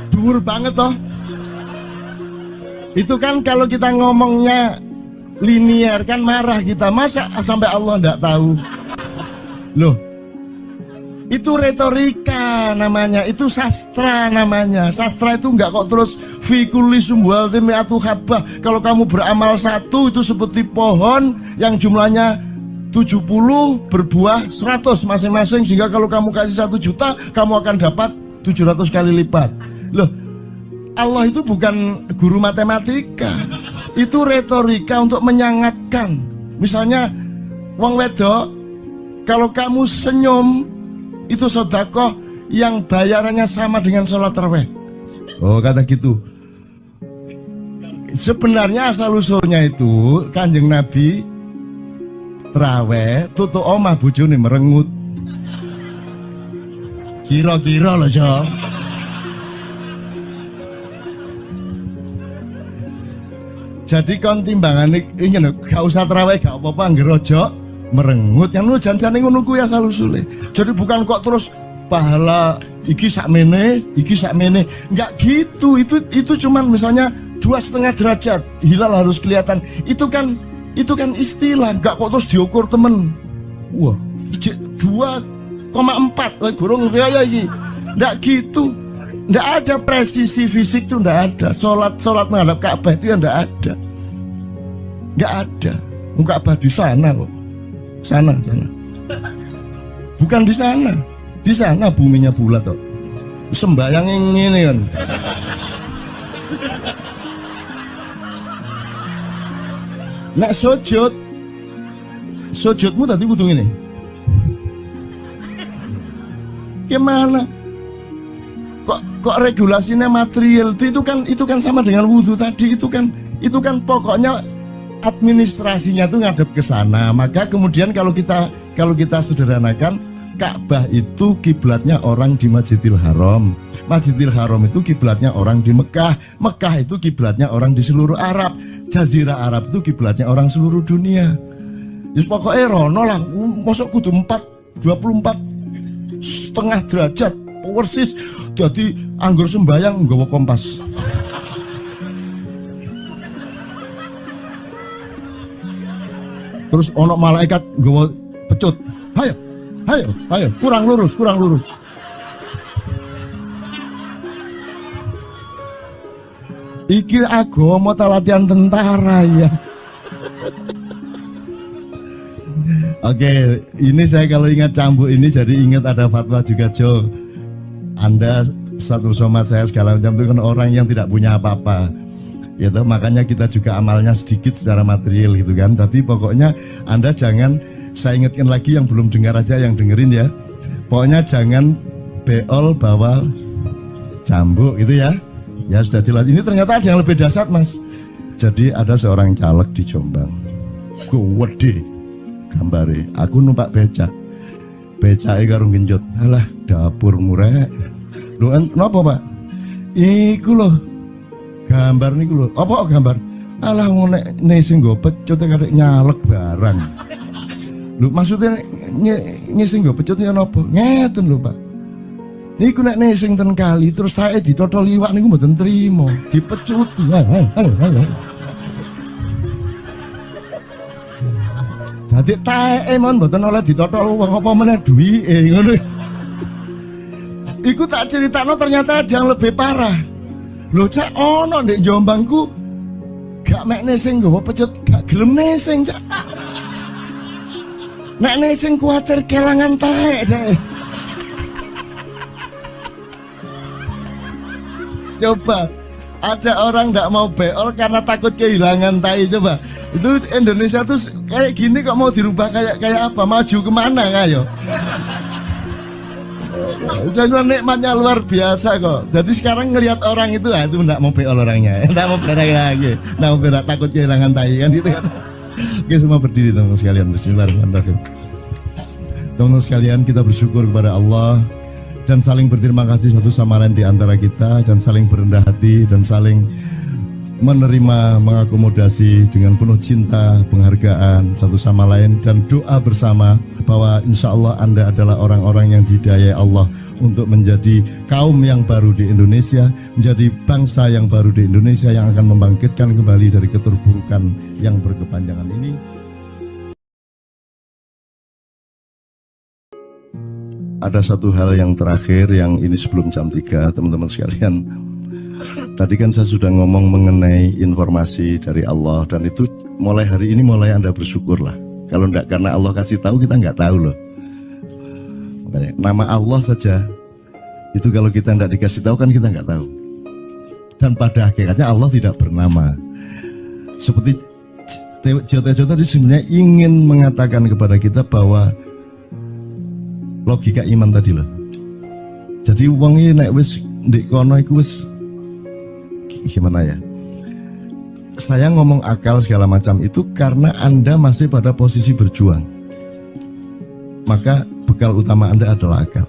dhuwur banget toh. Itu kan kalau kita ngomongnya linear kan marah kita, masa sampai Allah enggak tahu. Loh, itu retorika namanya, itu sastra namanya. Sastra itu enggak kok terus fi kulli sumbuhatin mi'atu habbah. Kalau kamu beramal satu itu seperti pohon yang jumlahnya 70 berbuah 100 masing-masing, sehingga kalau kamu kasih 1 juta kamu akan dapat 700 kali lipat. Loh, Allah itu bukan guru matematika. Itu retorika untuk menyangatkan. Misalnya wong wedok, kalau kamu senyum itu sedekah yang bayarannya sama dengan sholat tarawih. Oh, kata gitu. Sebenarnya asal usulnya itu Kanjeng Nabi tarawih tutuk omah bojone merengut. Kira-kira loh, Jo. Jadi kon timbangan ini gak usah terawih gak apa-apa, ngger ojo merengut yang nu janjane ngono kuwi asal usule. Jadi bukan kok terus pahala iki sakmene, enggak gitu. Itu cuman misalnya 2,5 derajat hilal harus kelihatan. Itu kan istilah, enggak kok terus diukur temen. Wah, 2,4 gorong raya iki. Enggak gitu. Enggak ada presisi fisik tuh, enggak ada. Salat menghadap Ka'bah itu ya enggak ada. Enggak ada. Ka'bah di sana kok. Sana. Bukan di sana. Di sana buminya bulat kok. Sembayang ini kan. Nek sujudmu tadi kudu ngene. Gimana? Kok regulasinya material itu kan sama dengan wudhu tadi, itu kan pokoknya administrasinya tuh ngadep ke sana. Maka kemudian kalau kita sederhanakan, Ka'bah itu kiblatnya orang di Masjidil Haram. Masjidil Haram itu kiblatnya orang di Mekah. Mekah itu kiblatnya orang di seluruh Arab. Jazirah Arab itu kiblatnya orang seluruh dunia. Yus pokoknya rono lah, masuk kudu 24,5 derajat persis. Jadi anggur sembayang nggawa kompas. Terus ono malaikat nggawa pecut. Ayo, kurang lurus. Iki agama ta latihan tentara ya. Oke, ini saya kalau ingat cambuk ini jadi ingat ada fatwa juga, Jo. Anda satu sama saya segala macam itu kan orang yang tidak punya apa-apa. Gitu, makanya kita juga amalnya sedikit secara material gitu kan. Tapi pokoknya Anda jangan, saya ingatkan lagi yang belum dengar aja, yang dengerin ya. Pokoknya jangan beol bawa cambuk gitu ya. Ya sudah jelas. Ini ternyata ada yang lebih dahsyat, Mas. Jadi ada seorang caleg di Jombang. Gede gambare. Aku numpak becak. Becake karo genjot. Alah, dapur murek. Lho napa, Pak? Iku lho. Gambar niku lho. Apa gambar? Alah nek sing nggo pecut karek nyalek barang. Lho maksudnya ngising nggo pecut ya napa? Ngeten lho, Pak. Niku nek nesing ten kali terus saya ditotol liwak niku mboten trimo, dipecuti. Dadi taeke mon mboten oleh ditotol wong apa meneh duwike ngono. Iku tak critakno ternyata ada yang lebih parah. Lho Cak ono ndek Jombangku gak mek nesing nggawa pecut, gak gelem nesing, Cak. Nek nesing kuatir kelangan taek deh. Coba ada orang nggak mau beol karena takut kehilangan tai. Coba itu Indonesia tuh kayak gini kok mau dirubah kayak apa? Maju kemana kayo? Dan nikmatnya luar biasa kok. Jadi sekarang ngelihat orang itu nggak mau beol orangnya, nggak mau berak lagi, nggak mau berak, takut kehilangan tai kan gitu kan. Oke, semua berdiri teman-teman sekalian. Bismillahirrahmanirrahim. Teman-teman sekalian, kita bersyukur kepada Allah dan saling berterima kasih satu sama lain di antara kita, dan saling berendah hati dan saling menerima, mengakomodasi dengan penuh cinta, penghargaan satu sama lain, dan doa bersama bahwa insya Allah Anda adalah orang-orang yang didayai Allah untuk menjadi kaum yang baru di Indonesia, menjadi bangsa yang baru di Indonesia yang akan membangkitkan kembali dari keterpurukan yang berkepanjangan ini. Ada satu hal yang terakhir yang ini sebelum jam 3, teman-teman sekalian. Tadi kan saya sudah ngomong mengenai informasi dari Allah, dan itu mulai hari ini mulai Anda bersyukurlah. Kalau enggak karena Allah kasih tahu, kita enggak tahu loh. Makanya, nama Allah saja itu kalau kita enggak dikasih tahu kan kita enggak tahu. Dan pada hakikatnya Allah tidak bernama. Seperti Jotejo tadi sebenarnya ingin mengatakan kepada kita bahwa logika iman tadi loh. Jadi wong iki nek wis ndek kono iku wis gimana ya? Saya ngomong akal segala macam itu karena Anda masih pada posisi berjuang. Maka bekal utama Anda adalah akal.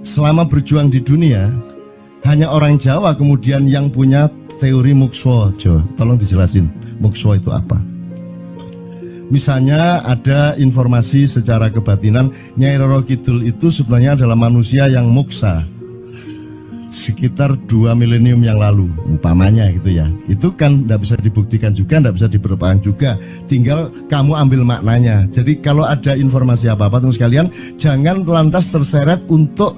Selama berjuang di dunia, hanya orang Jawa kemudian yang punya teori mukswa. Tolong dijelasin, mukswa itu apa? Misalnya ada informasi secara kebatinan Nyai Roro Kidul itu sebenarnya adalah manusia yang muksa sekitar 2 milenium yang lalu, umpamanya gitu ya. Itu kan tidak bisa dibuktikan juga, tidak bisa diperlukan juga. Tinggal kamu ambil maknanya. Jadi kalau ada informasi apa-apa teman sekalian, jangan lantas terseret untuk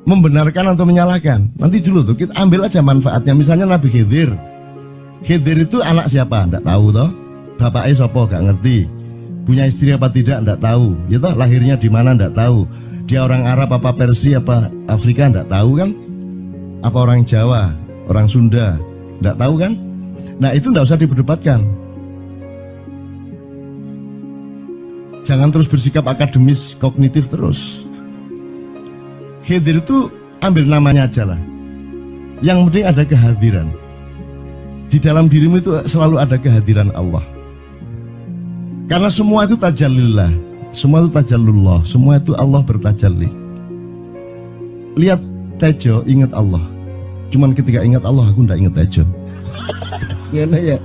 membenarkan atau menyalahkan. Nanti dulu tuh kita ambil aja manfaatnya. Misalnya Nabi Khidir. Khidir itu anak siapa? Tidak tahu toh. Bapaknya sopo gak ngerti. Punya istri apa tidak? Tidak tahu. Ya toh, lahirnya di mana? Tidak tahu. Dia orang Arab apa Persia apa Afrika? Tidak tahu kan? Apa orang Jawa, orang Sunda? Tidak tahu kan? Nah itu tidak usah diperdebatkan. Jangan terus bersikap akademis, kognitif terus. Khidir itu ambil namanya aja lah. Yang penting ada kehadiran. Di dalam dirimu itu selalu ada kehadiran Allah. Karena semua itu tajallillah, semua itu tajallullah, semua itu Allah bertajalli. Lihat Tejo, ingat Allah. Cuman ketika ingat Allah, aku ndak ingat Tejo. Gimana ya?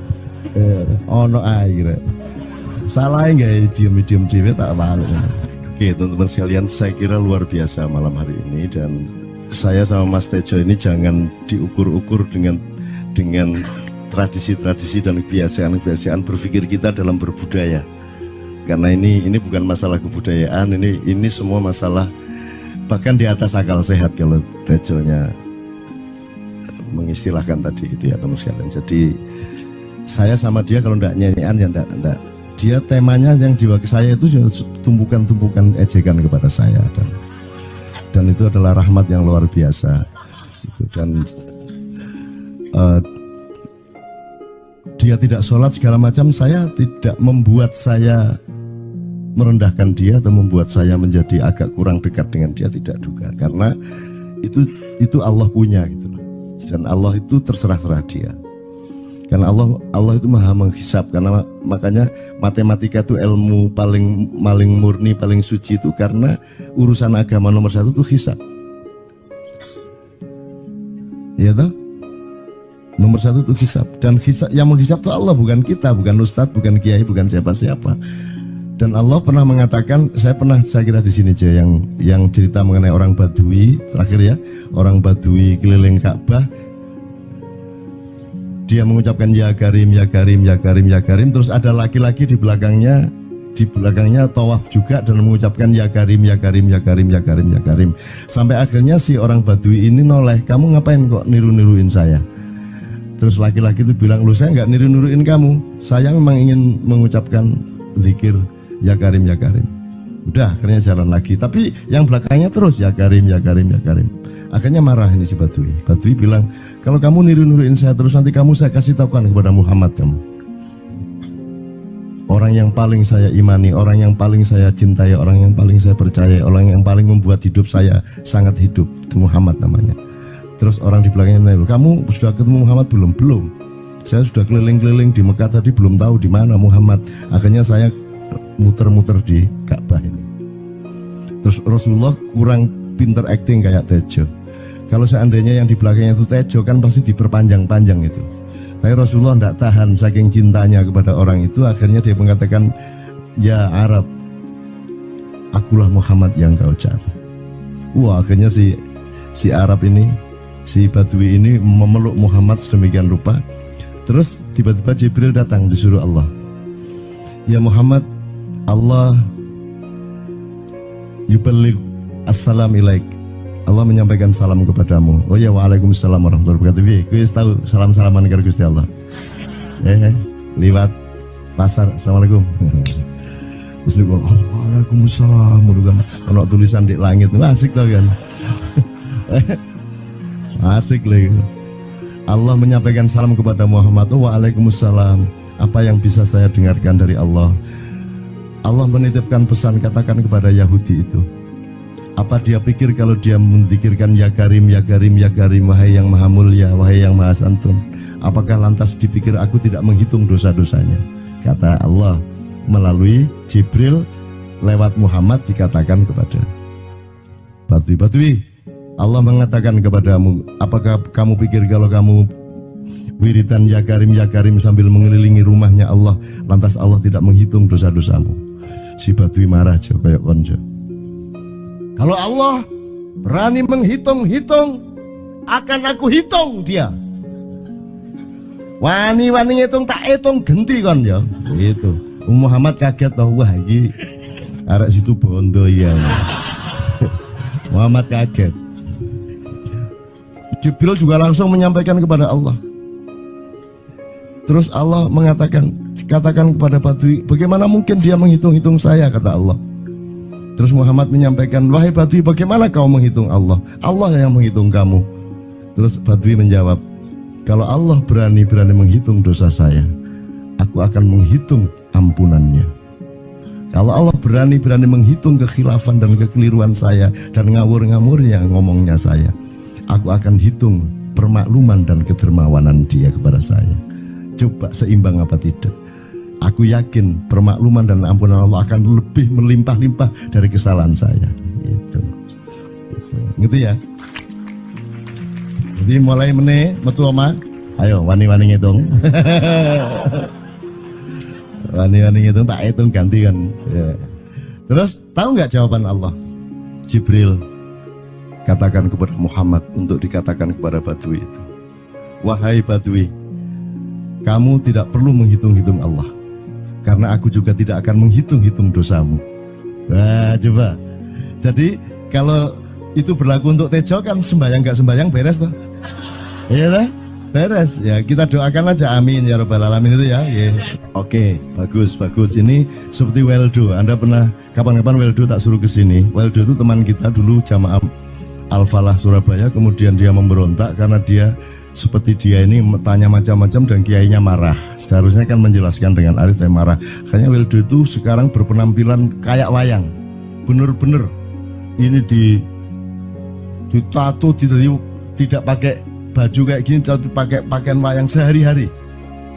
Ono air. Salah nggak diem cewek tak malu. Oke teman-teman sekalian, saya kira luar biasa malam hari ini, dan saya sama Mas Tejo ini jangan diukur-ukur dengan tradisi-tradisi dan kebiasaan-kebiasaan berpikir kita dalam berbudaya. Karena ini bukan masalah kebudayaan, ini semua masalah bahkan di atas akal sehat kalau Tejonya mengistilahkan tadi itu ya teman sekalian. Jadi saya sama dia kalau ndak nyanyian ya ndak. Dia temanya yang diwakili saya itu tumpukan-tumpukan ejekan kepada saya, dan itu adalah rahmat yang luar biasa. Dan dia tidak sholat segala macam, saya tidak membuat saya merendahkan dia atau membuat saya menjadi agak kurang dekat dengan dia, tidak juga, karena itu Allah punya gitu loh. Dan Allah itu terserah-serah dia. Karena Allah itu maha menghisab, karena makanya matematika itu ilmu paling murni, paling suci itu karena urusan agama nomor 1 itu hisab. Ya toh? Nomor 1 itu hisab, dan hisab, yang menghisab itu Allah, bukan kita, bukan ustadz, bukan kiai, bukan siapa-siapa. Dan Allah pernah mengatakan, saya kira di sini aja yang cerita mengenai orang Badui terakhir ya, orang Badui keliling Ka'bah, dia mengucapkan ya Karim, ya Karim, ya Karim, ya Karim, terus ada laki-laki di belakangnya tawaf juga dan mengucapkan ya Karim, ya Karim, ya Karim, ya Karim, ya Karim, sampai akhirnya si orang Badui ini noleh, kamu ngapain kok niru-niruin saya? Terus laki-laki itu bilang, loh saya nggak niru-niruin kamu, saya memang ingin mengucapkan zikir ya Karim, ya Karim. Udah akhirnya jalan lagi, tapi yang belakangnya terus ya Karim, ya Karim, ya Karim. Akhirnya marah ini si Badui. Badui bilang, kalau kamu niru-niruin saya terus, nanti saya kasih tahukan kepada Muhammad kamu. Orang yang paling saya imani, orang yang paling saya cintai, orang yang paling saya percaya, orang yang paling membuat hidup saya sangat hidup, itu Muhammad namanya. Terus orang di belakangnya nanya, kamu sudah ketemu Muhammad belum? Belum. Saya sudah keliling-keliling di Mekah tadi, belum tahu di mana Muhammad. Akhirnya saya muter-muter di Ka'bah ini. Terus Rasulullah kurang pinter acting kayak Tejo. Kalau seandainya yang di belakangnya itu Tejo kan pasti diperpanjang-panjang itu. Tapi Rasulullah tidak tahan saking cintanya kepada orang itu, akhirnya dia mengatakan, ya Arab, akulah Muhammad yang kau cari. Wah, akhirnya si Arab ini, si Badui ini memeluk Muhammad sedemikian rupa. Terus tiba-tiba Jibril datang disuruh Allah. Ya Muhammad, Allah yuballigh assalam ilaik. Allah menyampaikan salam kepadamu. Oh ya, waalaikumsalam warahmatullahi wabarakatuh. Gue tahu salam-salaman karo Gusti Allah. Liwat pasar, assalamualaikum. Terus dia bilang, waalaikumsalam. Kalau tulisan di langit, asik tau kan? Asik lagi. Allah menyampaikan salam kepada Muhammad. Oh, waalaikumsalam. Apa yang bisa saya dengarkan dari Allah? Allah menitipkan pesan, katakan kepada Yahudi itu. Apa dia pikir kalau dia menzikirkan ya Karim, ya Karim, ya Karim, wahai yang maha mulia, wahai yang maha santun, apakah lantas dipikir aku tidak menghitung dosa-dosanya? Kata Allah melalui Jibril lewat Muhammad dikatakan kepada Badui, Allah mengatakan kepadamu, apakah kamu pikir kalau kamu wiridan ya Karim sambil mengelilingi rumahnya Allah, lantas Allah tidak menghitung dosa-dosamu. Si Badui marah aja kayak konco. Kalau Allah berani menghitung-hitung, akan aku hitung dia. Wani-wani ngitung tak hitung genti kon ya. Gitu. Muhammad kaget toh, wah iki arek situ bondo ya. Muhammad kaget. Jibril juga langsung menyampaikan kepada Allah. Terus Allah katakan kepada Badui, bagaimana mungkin dia menghitung-hitung saya, kata Allah. Terus Muhammad menyampaikan, wahai Badui, bagaimana kau menghitung Allah? Allah yang menghitung kamu. Terus Badui menjawab, kalau Allah berani menghitung dosa saya, aku akan menghitung ampunannya. Kalau Allah berani menghitung kekhilafan dan kekeliruan saya dan ngawur-ngawurnya ngomongnya saya, aku akan hitung permakluman dan kedermawanan dia kepada saya. Coba seimbang apa tidak? Aku yakin permakluman dan ampunan Allah akan lebih melimpah-limpah dari kesalahan saya. Gitu. Gitu ya. Jadi mulai metu oma, ayo wani-wani ngitung. Wani-wani ngitung tak hitung ganti kan. Ya. Terus tahu nggak jawaban Allah? Jibril katakan kepada Muhammad untuk dikatakan kepada Badui itu, wahai Badui, kamu tidak perlu menghitung-hitung Allah, karena aku juga tidak akan menghitung-hitung dosamu. Wah, coba. Jadi kalau itu berlaku untuk Tejo kan sembahyang gak sembahyang beres toh? Iya lah, beres. Ya kita doakan aja, amin ya robbal alamin itu ya. Yeah. Oke, bagus. Ini seperti Weldo. Anda pernah kapan-kapan Weldo tak suruh ke sini? Weldo itu teman kita dulu jamaah Al-Falah Surabaya, kemudian dia memberontak karena dia seperti dia ini tanya macam-macam dan kiainya marah. Seharusnya kan menjelaskan dengan arif, tapi marah. Kayaknya Weldo itu sekarang berpenampilan kayak wayang. Bener-bener ini ditato, tidak pakai baju kayak gini, tapi pakai pakaian wayang sehari-hari.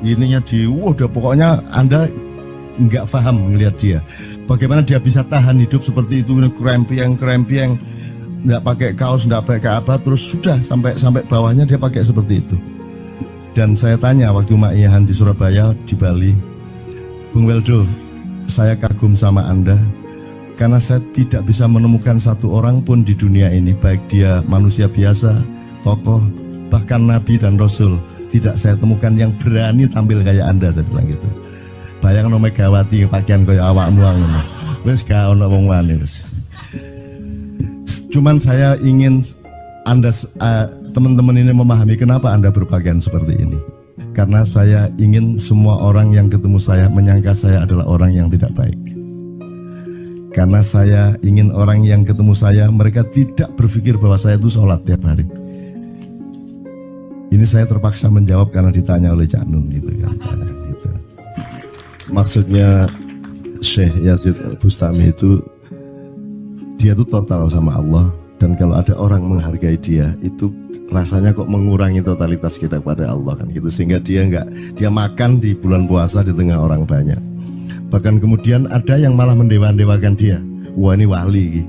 Ininya udah pokoknya Anda nggak paham melihat dia. Bagaimana dia bisa tahan hidup seperti itu, krempieng, nggak pakai kaos, nggak pakai apa, terus sudah sampai bawahnya dia pakai seperti itu. Dan saya tanya waktu Ma'iyahan di Surabaya, di Bali, Bung Weldo, saya kagum sama Anda karena saya tidak bisa menemukan satu orang pun di dunia ini, baik dia manusia biasa, tokoh, bahkan Nabi dan Rasul, tidak saya temukan yang berani tampil kayak Anda, saya bilang gitu. Bayang no Megawati pakaian kayak awakmu ngono. Wis gak ono wong wani wis. Cuman saya ingin Anda teman-teman ini memahami kenapa Anda berpakaian seperti ini. Karena saya ingin semua orang yang ketemu saya menyangka saya adalah orang yang tidak baik. Karena saya ingin orang yang ketemu saya, mereka tidak berpikir bahwa saya itu sholat tiap hari. Ini saya terpaksa menjawab karena ditanya oleh Cak Nun gitu kan. Gitu. Maksudnya Syekh Yazid Bustami itu, dia itu total sama Allah, dan kalau ada orang menghargai dia itu rasanya kok mengurangi totalitas kita kepada Allah kan gitu, sehingga dia makan di bulan puasa di tengah orang banyak. Bahkan kemudian ada yang malah mendewa-dewakan dia. Wah ini wali,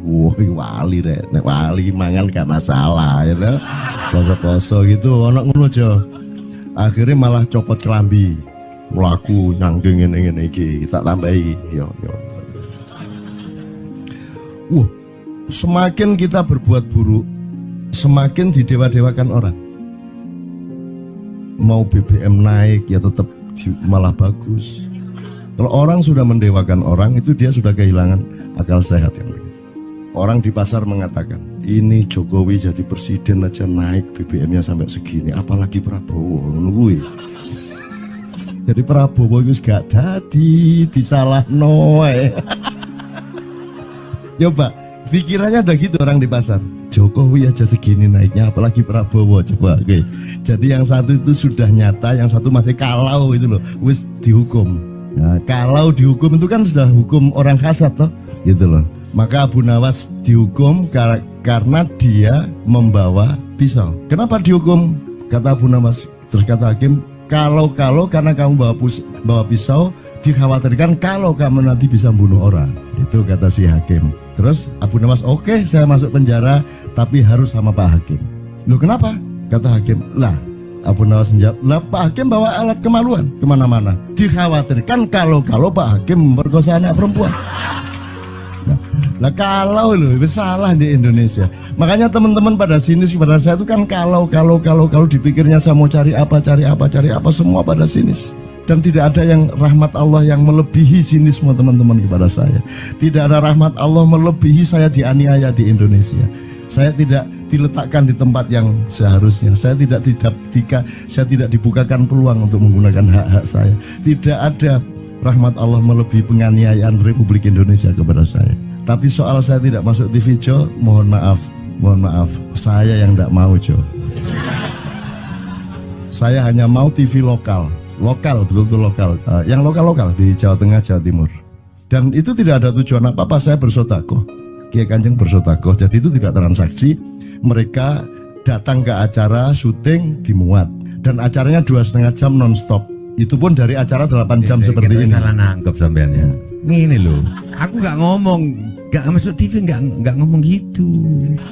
wali deh, wali mangan gak masalah, ya gitu. Poso-poso gitu, anak ngono aja. Akhirnya malah copot kelambi, melaku nyanggeng ngene iki, tak tambahi, yo. Semakin kita berbuat buruk, semakin didewa-dewakan orang. Mau BBM naik ya tetap malah bagus. Kalau orang sudah mendewakan orang, itu dia sudah kehilangan akal sehat yang begitu. Orang di pasar mengatakan, ini Jokowi jadi presiden aja naik BBM-nya sampai segini, apalagi Prabowo nungguin. Jadi Prabowo itu gak dadi disalah noe. Coba pikirannya ada gitu orang di pasar. Jokowi aja segini naiknya, apalagi Prabowo, coba. Oke. Jadi yang satu itu sudah nyata, yang satu masih kalau itu loh, wis dihukum. Nah, kalau dihukum itu kan sudah hukum orang hasad toh, gitu loh. Maka Abu Nawas dihukum karena dia membawa pisau. Kenapa dihukum? Kata Abu Nawas. Terus kata hakim, kalau karena kamu bawa pisau, dikhawatirkan kalau kamu nanti bisa bunuh orang. Itu kata si hakim. Terus Abu Nawas, oke, saya masuk penjara, tapi harus sama Pak Hakim. Loh kenapa? Kata hakim, lah Abu Nawas menjawab, lah Pak Hakim bawa alat kemaluan kemana-mana. Dikhawatirkan kalau Pak Hakim memperkosa anak perempuan. Lah kalau loh, salah di Indonesia. Makanya teman-teman pada sinis kepada saya itu kan kalau dipikirnya saya mau cari apa semua pada sinis. Dan tidak ada yang rahmat Allah yang melebihi sinisme teman-teman kepada saya. Tidak ada rahmat Allah melebihi saya dianiaya di Indonesia. Saya tidak diletakkan di tempat yang seharusnya. Saya tidak dibukakan peluang untuk menggunakan hak-hak saya. Tidak ada rahmat Allah melebihi penganiayaan Republik Indonesia kepada saya. Tapi soal saya tidak masuk TV, Jo, mohon maaf, saya yang tidak mau, Jo. Saya hanya mau TV lokal, betul-betul lokal, yang lokal di Jawa Tengah, Jawa Timur. Dan itu tidak ada tujuan apa-apa, saya bersodakoh, Kiai Kanjeng bersodakoh, jadi itu tidak transaksi. Mereka datang ke acara syuting dimuat, dan acaranya 2,5 jam non-stop. Itu pun dari acara 8 jam seperti ini. Salah nangkep sampean ya. Ini loh, aku nggak ngomong, nggak masuk TV, nggak ngomong gitu.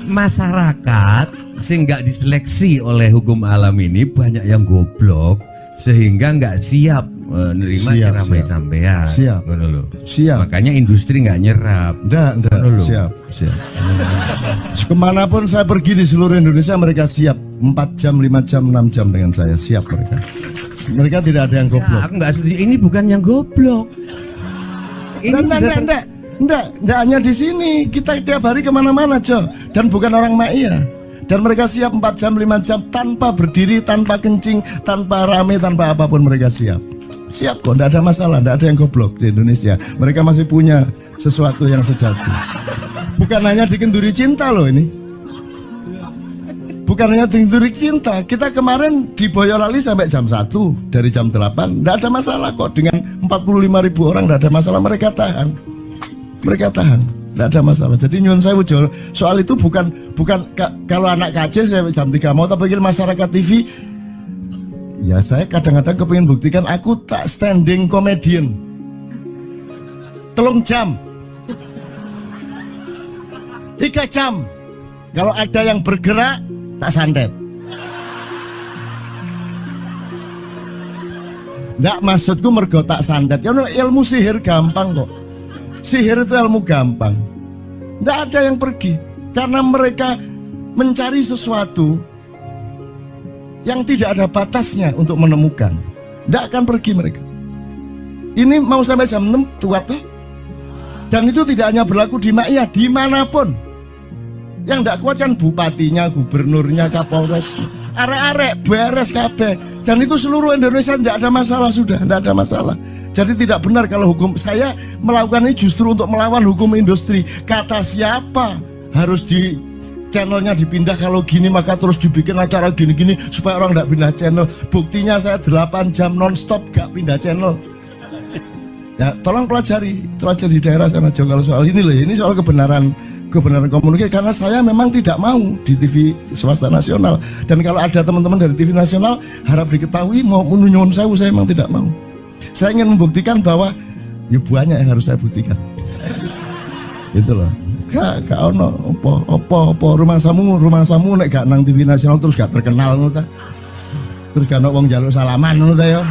Masyarakat sing nggak diseleksi oleh hukum alam ini banyak yang goblok sehingga nggak siap menerima ceramah sampean. Siap. Makanya industri nggak nyerap. Siap. Kemanapun saya pergi di seluruh Indonesia mereka siap 4 jam, 5 jam, 6 jam dengan saya, siap mereka. Mereka tidak ada yang goblok. Aku nggak setuju. Ini bukan yang goblok. Enggak hanya di sini, kita tiap hari kemana-mana, Jo, dan bukan orang Ma'iyah. Dan mereka siap 4 jam, 5 jam tanpa berdiri, tanpa kencing, tanpa rame, tanpa apapun mereka siap. Siap kok, enggak ada masalah, enggak ada yang goblok di Indonesia. Mereka masih punya sesuatu yang sejati. Bukan hanya dikenduri cinta loh ini. Bukan hanya dikenduri cinta, kita kemarin di Boyolali sampai jam 1, dari jam 8, enggak ada masalah kok. Dengan 45.000 orang enggak ada masalah, mereka tahan, enggak ada masalah. Jadi nyuwun sewu, soal itu bukan kalau anak KC saya jam 3 mau, tapi masyarakat TV. Ya saya kadang-kadang kepingin buktikan aku tak standing comedian 3 jam 3 jam. Kalau ada yang bergerak tak santet. Nggak, maksudku mergo tak santet. Ya ilmu sihir gampang kok. Sihir itu ilmu gampang. Nggak ada yang pergi karena mereka mencari sesuatu yang tidak ada batasnya untuk menemukan. Nggak akan pergi mereka. Ini mau sampai jam 6 kuat tuh. Dan itu tidak hanya berlaku di Ma'iyah, dimanapun. Yang tidak kuat kan bupatinya, gubernurnya, kapolres, arek-arek beres kabeh. Dan itu seluruh Indonesia tidak ada masalah, sudah tidak ada masalah. Jadi tidak benar kalau hukum, saya melakukan ini justru untuk melawan hukum industri. Kata siapa harus di channelnya dipindah, kalau gini maka terus dibikin acara gini-gini supaya orang tidak pindah channel. Buktinya saya 8 jam non-stop gak pindah channel. Ya tolong pelajari di daerah sana juga kalau soal ini loh, ini soal kebenaran komunikasi, karena saya memang tidak mau di TV swasta nasional. Dan kalau ada teman-teman dari TV nasional harap diketahui, mau nyuwun sewu, saya memang tidak mau. Saya ingin membuktikan bahwa ya banyak yang harus saya buktikan. Itu loh. Gak ono apa rumah samu nek gak nang TV nasional terus gak terkenal ngono ta. Terus gak ono wong njaluk salaman ngono ta ya.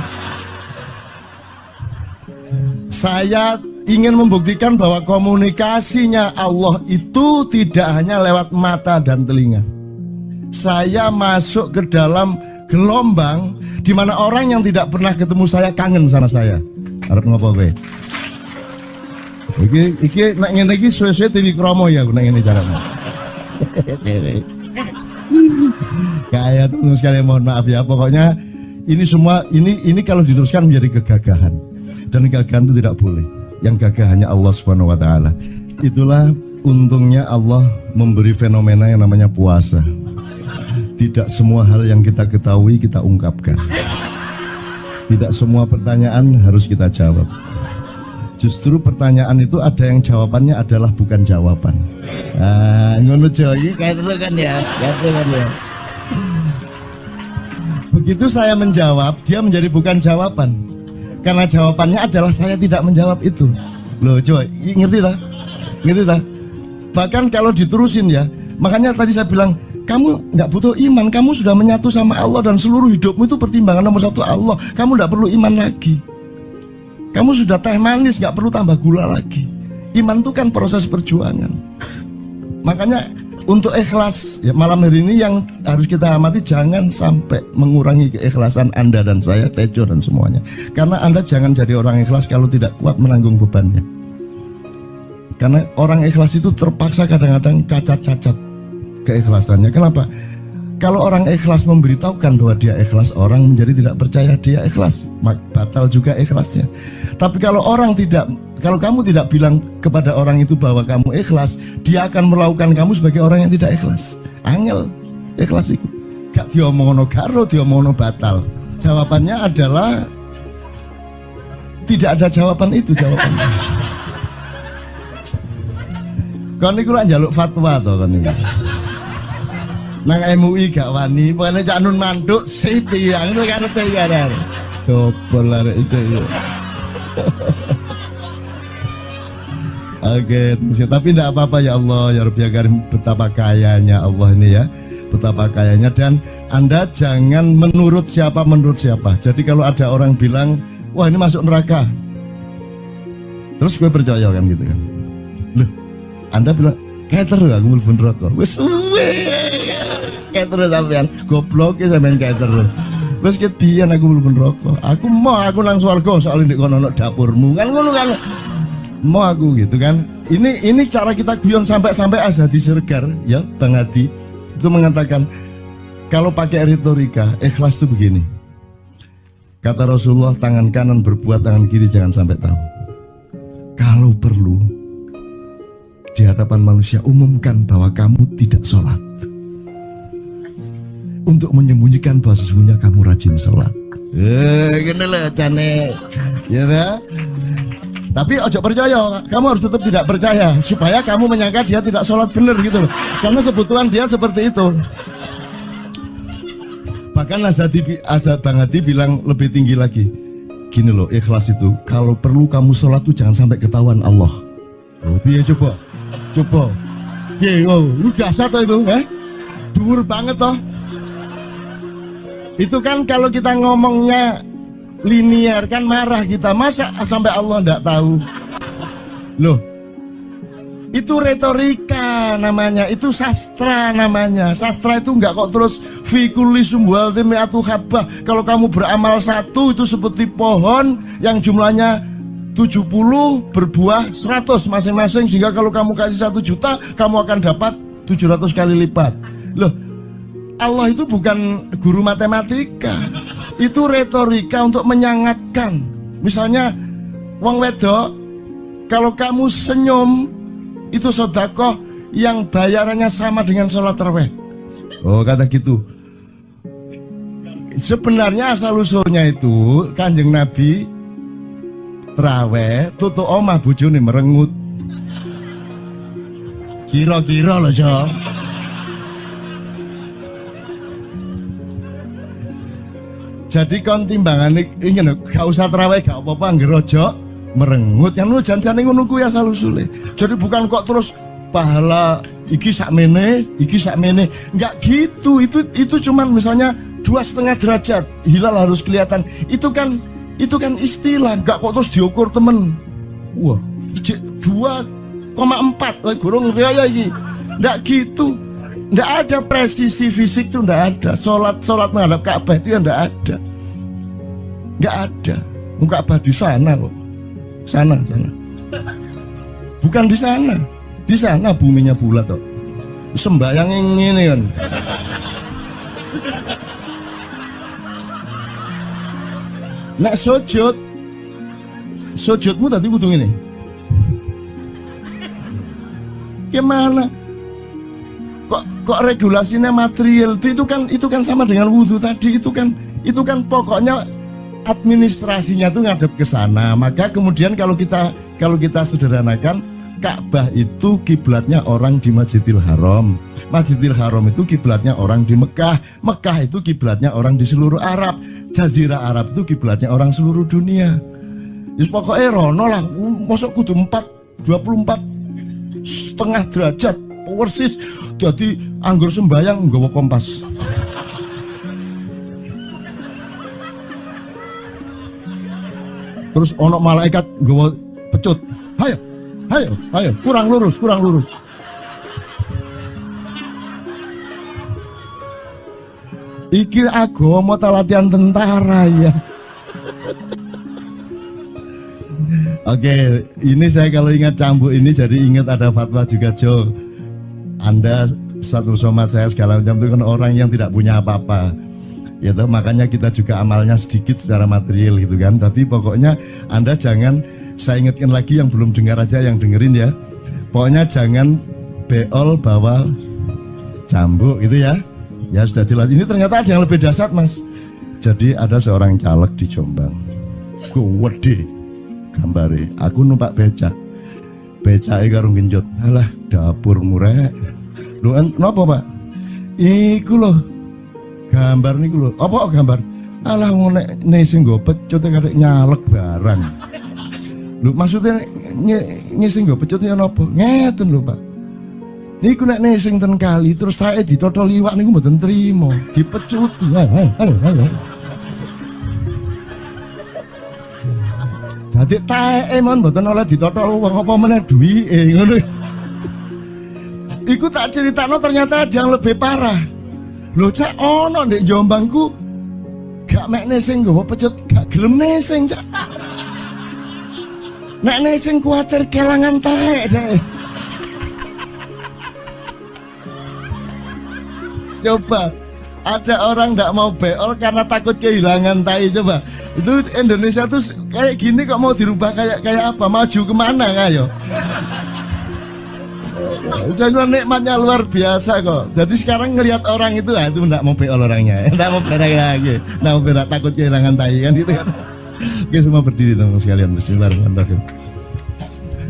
Saya ingin membuktikan bahwa komunikasinya Allah itu tidak hanya lewat mata dan telinga. Saya masuk ke dalam gelombang di mana orang yang tidak pernah ketemu saya kangen sama saya. Arep ngopo kowe? Iki nek ngene iki suwe-suwe TV kromo ya nek ngene carane. Kayak tuh sekali, mohon maaf ya, pokoknya ini semua ini kalau diteruskan menjadi kegagahan. Dan kegagahan itu tidak boleh. Yang gagah hanya Allah Subhanahu wa taala. Itulah untungnya Allah memberi fenomena yang namanya puasa. Tidak semua hal yang kita ketahui kita ungkapkan. Tidak semua pertanyaan harus kita jawab. Justru pertanyaan itu ada yang jawabannya adalah bukan jawaban. Ngono iki kayak itu kan ya. Begitu saya menjawab, dia menjadi bukan jawaban. Karena jawabannya adalah saya tidak menjawab itu. Loh coba, ngerti tak? Bahkan kalau diterusin ya, makanya tadi saya bilang kamu nggak butuh iman, kamu sudah menyatu sama Allah dan seluruh hidupmu itu pertimbangan nomor satu Allah. Kamu nggak perlu iman lagi. Kamu sudah teh manis, nggak perlu tambah gula lagi. Iman itu kan proses perjuangan. Makanya untuk ikhlas ya, malam hari ini yang harus kita amati, jangan sampai mengurangi keikhlasan Anda dan saya, Tejo dan semuanya. Karena Anda jangan jadi orang ikhlas kalau tidak kuat menanggung bebannya. Karena orang ikhlas itu terpaksa kadang-kadang cacat-cacat keikhlasannya. Kenapa? Kalau orang ikhlas memberitahukan bahwa dia ikhlas, orang menjadi tidak percaya dia ikhlas, batal juga ikhlasnya. Tapi kalau kamu tidak bilang kepada orang itu bahwa kamu ikhlas, dia akan melakukan kamu sebagai orang yang tidak ikhlas. Angel ikhlas itu gak diomongono karo, diomongono batal. Jawabannya adalah tidak ada jawaban itu jawabannya. Kon niku lak njaluk fatwa to kon niku. Nang MUI gak wani, pokoknya Cak Nun manduk sip ya, itu karepe ya. Coba arek itu ya. Oke, tapi tidak apa-apa ya Allah, ya Rabbi ya Karim, betapa kayanya Allah ini ya, betapa kayanya. Dan Anda jangan menurut siapa. Jadi kalau ada orang bilang, wah ini masuk neraka, terus gue percaya kan gitu kan. Loh, Anda bilang, kater aku mlebu neraka. Wis kater sampean, goblok ya sampean kater. Wis ket biyen aku mlebu neraka. Aku nang swarga soalnya ndek kono dapurmu. Kan ngono kan. Mau aku gitu kan. Ini cara kita guyon sampai Azhadi Siregar ya, Bang Hadi itu mengatakan kalau pakai retorika ikhlas itu begini. Kata Rasulullah, tangan kanan berbuat, tangan kiri jangan sampai tahu. Kalau perlu di hadapan manusia umumkan bahwa kamu tidak sholat, untuk menyembunyikan bahwa sesungguhnya kamu rajin sholat. Gini lah cane, ya dah. Tapi ojo percaya, kamu harus tetap tidak percaya supaya kamu menyangka dia tidak sholat benar gitu loh. Karena kebutuhan dia seperti itu. Bahkan Bang Hadi bilang lebih tinggi lagi. Gini loh, ikhlas itu kalau perlu kamu sholat tuh jangan sampai ketahuan Allah. Oh, biar coba. Biar, lu jasa toh itu, dhuwur banget toh. Itu kan kalau kita ngomongnya linear kan marah kita, masa sampai Allah enggak tahu. Loh, itu retorika namanya, itu sastra namanya. Sastra itu enggak kok terus fi kulli sumbuhatin mi'atu habbah. Kalau kamu beramal satu itu seperti pohon yang jumlahnya 70 berbuah 100 masing-masing, sehingga kalau kamu kasih 1 juta kamu akan dapat 700 kali lipat. Loh, Allah itu bukan guru matematika, itu retorika untuk menyangatkan. Misalnya wong wedok, kalau kamu senyum itu sedekah yang bayarannya sama dengan sholat tarawih. Oh, kata gitu. Sebenarnya asal usulnya itu Kanjeng Nabi tarawih tutuk omah bojone merengut. Kira-kira loh Jo. Jadi kon timbangan ini gak usah terawih gak apa-apa, nggih rojo merengut yang lu jangan ngono kuwi asal usule. Jadi bukan kok terus pahala iki sakmene, enggak gitu. Itu cuman misalnya 2,5 derajat hilal harus kelihatan. Itu kan istilah, enggak kok terus diukur temen. Wah, 2,4 gurung raya iki. Enggak gitu. Nggak ada presisi fisik tuh, nggak ada. Sholat menghadap Ka'bah itu ya nggak ada, nggak ada. Ka'bah di sana kok, sana. Bukan di sana buminya bulat kok. Sembayang yang ini kan. Nek sujudmu tadi butuh ini. Gimana? Kok regulasinya material itu kan sama dengan wudhu tadi, itu kan pokoknya administrasinya tuh ngadep ke sana. Maka kemudian kalau kita sederhanakan, Ka'bah itu kiblatnya orang di Masjidil Haram. Masjidil Haram itu kiblatnya orang di Mekah. Mekah itu kiblatnya orang di seluruh Arab. Jazirah Arab itu kiblatnya orang seluruh dunia. Yus pokoknya rono lah, masuk kudu 24,5 derajat persis Jadi anggur sembayang nggawa kompas. Terus ono malaikat nggawa pecut. Ayo, kurang lurus. Iki agama ta latihan tentara ya. Oke, ini saya kalau ingat cambuk ini jadi ingat ada fatwa juga Jo. Anda satu sama saya segala macam itu kan orang yang tidak punya apa-apa. Ya toh, makanya kita juga amalnya sedikit secara material gitu kan. Tapi pokoknya Anda jangan, saya ingatkan lagi yang belum dengar aja yang dengerin ya. Pokoknya jangan beol bawa cambuk gitu ya. Ya sudah jelas. Ini ternyata ada yang lebih dahsyat Mas. Jadi ada seorang caleg di Jombang. Gede gambare, aku numpak becak karo genjot. Alah dapur murek. Lho napa Pak? Iku lho. Gambar niku lho. Apa gambar? Alah wong nek sing nggo pecut karek nyalek barang. Lho maksudnya sing nggo pecut ya napa? Ngeten lho Pak. Niku nek sing ten kali terus saya ditotol liwak niku mboten trimo, dipecuti. Jadi tae mon mboten oleh ditotol wong apa meneh duwike ngono. Iku tak critakno ternyata ada yang lebih parah. Lho cak ono ndek Jombangku gak mek nesing nggawa pecut, gak gelem nesing cak. Nek nesing kuwatir kelangan tae deh. Coba ada orang nggak mau beol karena takut kehilangan tai. Coba itu Indonesia tuh kayak gini kok mau dirubah kayak apa? Maju kemana ayo? Dan nikmatnya luar biasa kok. Jadi sekarang ngelihat orang itu itu nggak mau beol orangnya, nggak mau berak lagi, nggak mau berak, takut kehilangan tai kan gitu kan? Oke semua berdiri teman-teman sekalian. Bismillahirrahmanirrahim.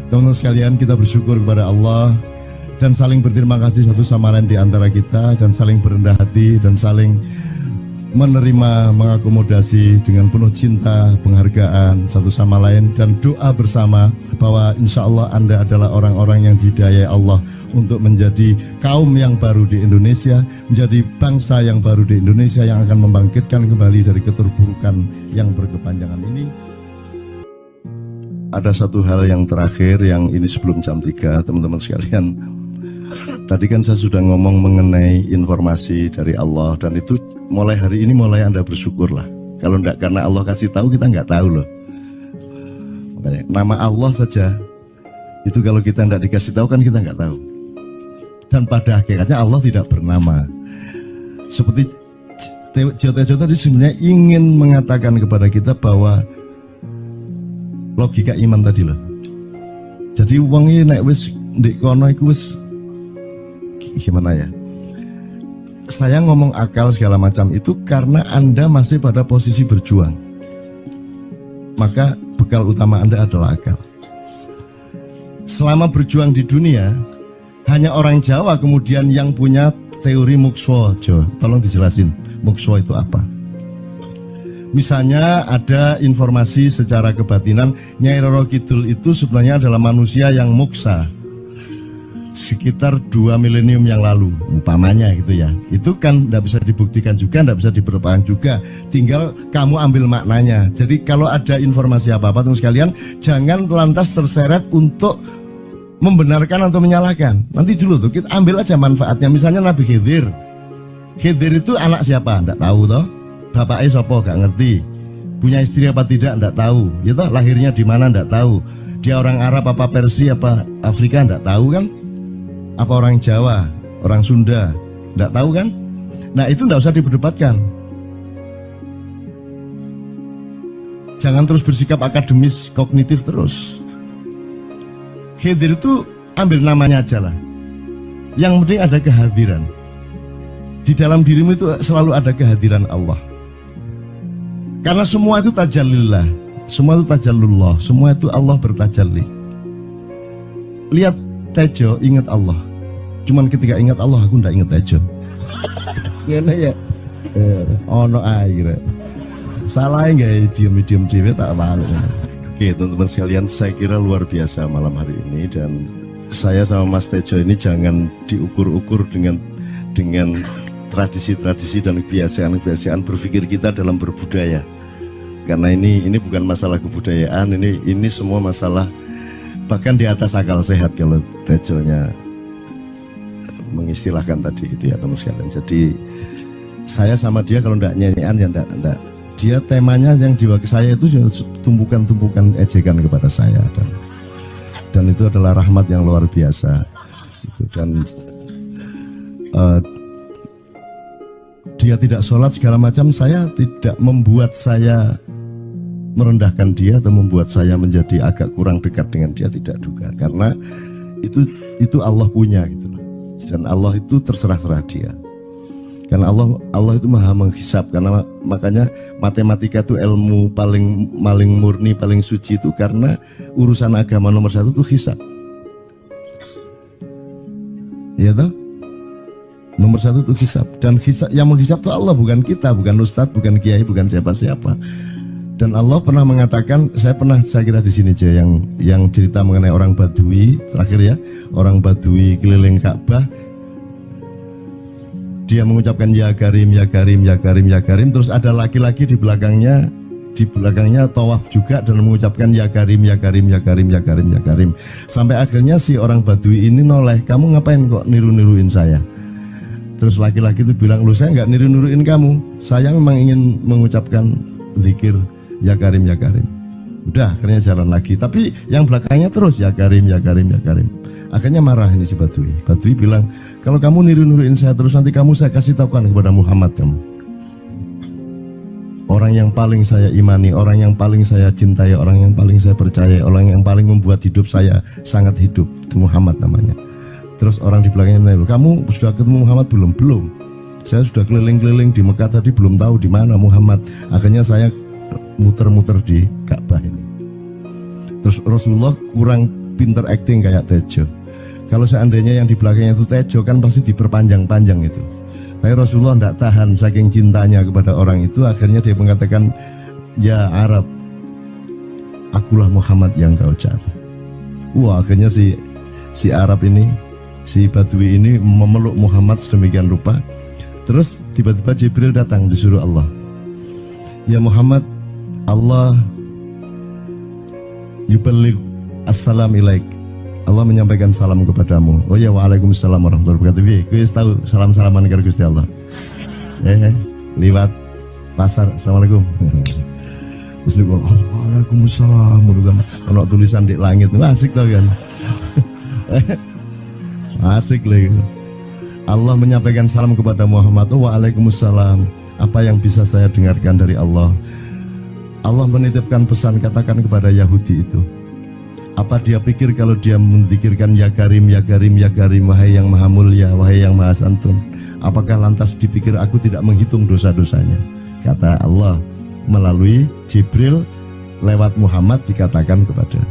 Teman-teman sekalian kita bersyukur kepada Allah dan saling berterima kasih satu sama lain di antara kita dan saling berendah hati dan saling menerima, mengakomodasi dengan penuh cinta, penghargaan satu sama lain dan doa bersama bahwa insya Allah Anda adalah orang-orang yang didayai Allah untuk menjadi kaum yang baru di Indonesia, menjadi bangsa yang baru di Indonesia yang akan membangkitkan kembali dari keterpurukan yang berkepanjangan ini. Ada satu hal yang terakhir yang ini sebelum jam 3 teman-teman sekalian. Tadi kan saya sudah ngomong mengenai informasi dari Allah dan itu mulai hari ini mulai Anda bersyukurlah. Kalau enggak karena Allah kasih tahu kita enggak tahu loh. Makanya nama Allah saja itu kalau kita enggak dikasih tahu kan kita enggak tahu. Dan pada hakikatnya Allah tidak bernama. Seperti Jotejo tadi sebenarnya ingin mengatakan kepada kita bahwa logika iman tadi loh. Jadi wong iki nek wis ndek kono iku wis gimana ya? Saya ngomong akal segala macam itu karena Anda masih pada posisi berjuang. Maka bekal utama Anda adalah akal. Selama berjuang di dunia, hanya orang Jawa kemudian yang punya teori mukswa. Jo, tolong dijelasin mukswa itu apa? Misalnya ada informasi secara kebatinan Nyai Roro Kidul itu sebenarnya adalah manusia yang muksa sekitar 2 milenium yang lalu umpamanya gitu ya. Itu kan tidak bisa dibuktikan juga, tidak bisa diperpanjang juga, tinggal kamu ambil maknanya. Jadi kalau ada informasi apa-apa teman sekalian jangan lantas terseret untuk membenarkan atau menyalahkan. Nanti dulu tuh kita ambil aja manfaatnya. Misalnya Nabi Khidir itu anak siapa? Tidak tahu toh. Bapaknya sopo gak ngerti, punya istri apa tidak enggak tahu, ya toh, lahirnya di mana enggak tahu, dia orang Arab apa Persia apa Afrika enggak tahu kan, apa orang Jawa, orang Sunda enggak tahu kan. Nah itu enggak usah diperdebatkan, jangan terus bersikap akademis kognitif terus. Khidir itu ambil namanya aja lah, yang penting ada kehadiran di dalam dirimu, itu selalu ada kehadiran Allah. Karena semua itu tajallillah, semua itu tajallullah, semua itu Allah bertajalli. Lihat Tejo, ingat Allah. Cuman ketika ingat Allah, aku ndak ingat Tejo. Gimana ya? Ono air. Salah nggak diem-diem cewek tak malu. Oke teman-teman sekalian, saya kira luar biasa malam hari ini dan saya sama Mas Tejo ini jangan diukur-ukur dengan tradisi-tradisi dan kebiasaan-kebiasaan berpikir kita dalam berbudaya. Karena ini bukan masalah kebudayaan, ini semua masalah bahkan di atas akal sehat kalau Tejonya mengistilahkan tadi gitu ya teman sekalian. Jadi saya sama dia kalau enggak nyanyian ya enggak. Dia temanya yang diwakili saya itu tumpukan-tumpukan ejekan kepada saya dan itu adalah rahmat yang luar biasa. Gitu. Dan dia tidak sholat segala macam, saya tidak membuat saya merendahkan dia atau membuat saya menjadi agak kurang dekat dengan dia, tidak juga, karena itu Allah punya gitu loh. Dan Allah itu terserah-serah dia. Karena Allah itu maha menghisap, karena makanya matematika itu ilmu paling murni, paling suci itu karena urusan agama nomor 1 itu hisap. Ya toh? Nomor 1 itu hisap, dan hisap, yang menghisap itu Allah, bukan kita, bukan ustadz, bukan kiai, bukan siapa-siapa. Dan Allah pernah mengatakan, saya kira di sini aja yang cerita mengenai orang Badui terakhir ya, orang Badui keliling Ka'bah. Dia mengucapkan ya Karim, ya Karim, ya Karim, ya Karim. Terus ada laki-laki di belakangnya tawaf juga dan mengucapkan ya Karim, ya Karim, ya Karim, ya Karim, ya Karim. Sampai akhirnya si orang Badui ini noleh, kamu ngapain kok niru-niruin saya? Terus laki-laki itu bilang, lu saya nggak niru-niruin kamu, saya memang ingin mengucapkan zikir ya Karim, ya Karim. Udah akhirnya jalan lagi, tapi yang belakangnya terus ya Karim, ya Karim, ya Karim. Akhirnya marah ini si Badui. Badui bilang, kalau kamu niru-niruin saya terus, nanti saya kasih tahukan kepada Muhammad kamu. Orang yang paling saya imani, orang yang paling saya cintai, orang yang paling saya percaya, orang yang paling membuat hidup saya sangat hidup, itu Muhammad namanya. Terus orang di belakangnya menanya, kamu sudah ketemu Muhammad belum? Belum. Saya sudah keliling-keliling di Mekah tadi, belum tahu di mana Muhammad. Akhirnya saya muter-muter di Ka'bah ini. Terus Rasulullah kurang pinter acting kayak Tejo. Kalau seandainya yang di belakangnya itu Tejo kan pasti diperpanjang-panjang itu. Tapi Rasulullah tidak tahan saking cintanya kepada orang itu, akhirnya dia mengatakan, ya Arab, akulah Muhammad yang kau cari. Wah, akhirnya si Arab ini, si Badui ini memeluk Muhammad sedemikian rupa. Terus tiba-tiba Jibril datang disuruh Allah. Ya Muhammad, Allah yuballigh assalam ilaik. Allah menyampaikan salam kepadamu. Oh ya, waalaikumsalam warahmatullahi wabarakatuh. Gue tahu salam-salaman karo Gusti Allah. Liwat pasar, assalamualaikum. Terus dia bilang, waalaikumsalam. Kalau tulisan di langit, asik tau kan? Asik lagi. Allah menyampaikan salam kepada Muhammad. Oh, waalaikumsalam. Apa yang bisa saya dengarkan dari Allah? Allah menitipkan pesan, katakan kepada Yahudi itu. Apa dia pikir kalau dia menzikirkan ya Karim, ya Karim, ya Karim, wahai yang maha mulia, wahai yang maha santun, apakah lantas dipikir aku tidak menghitung dosa-dosanya? Kata Allah melalui Jibril lewat Muhammad dikatakan kepada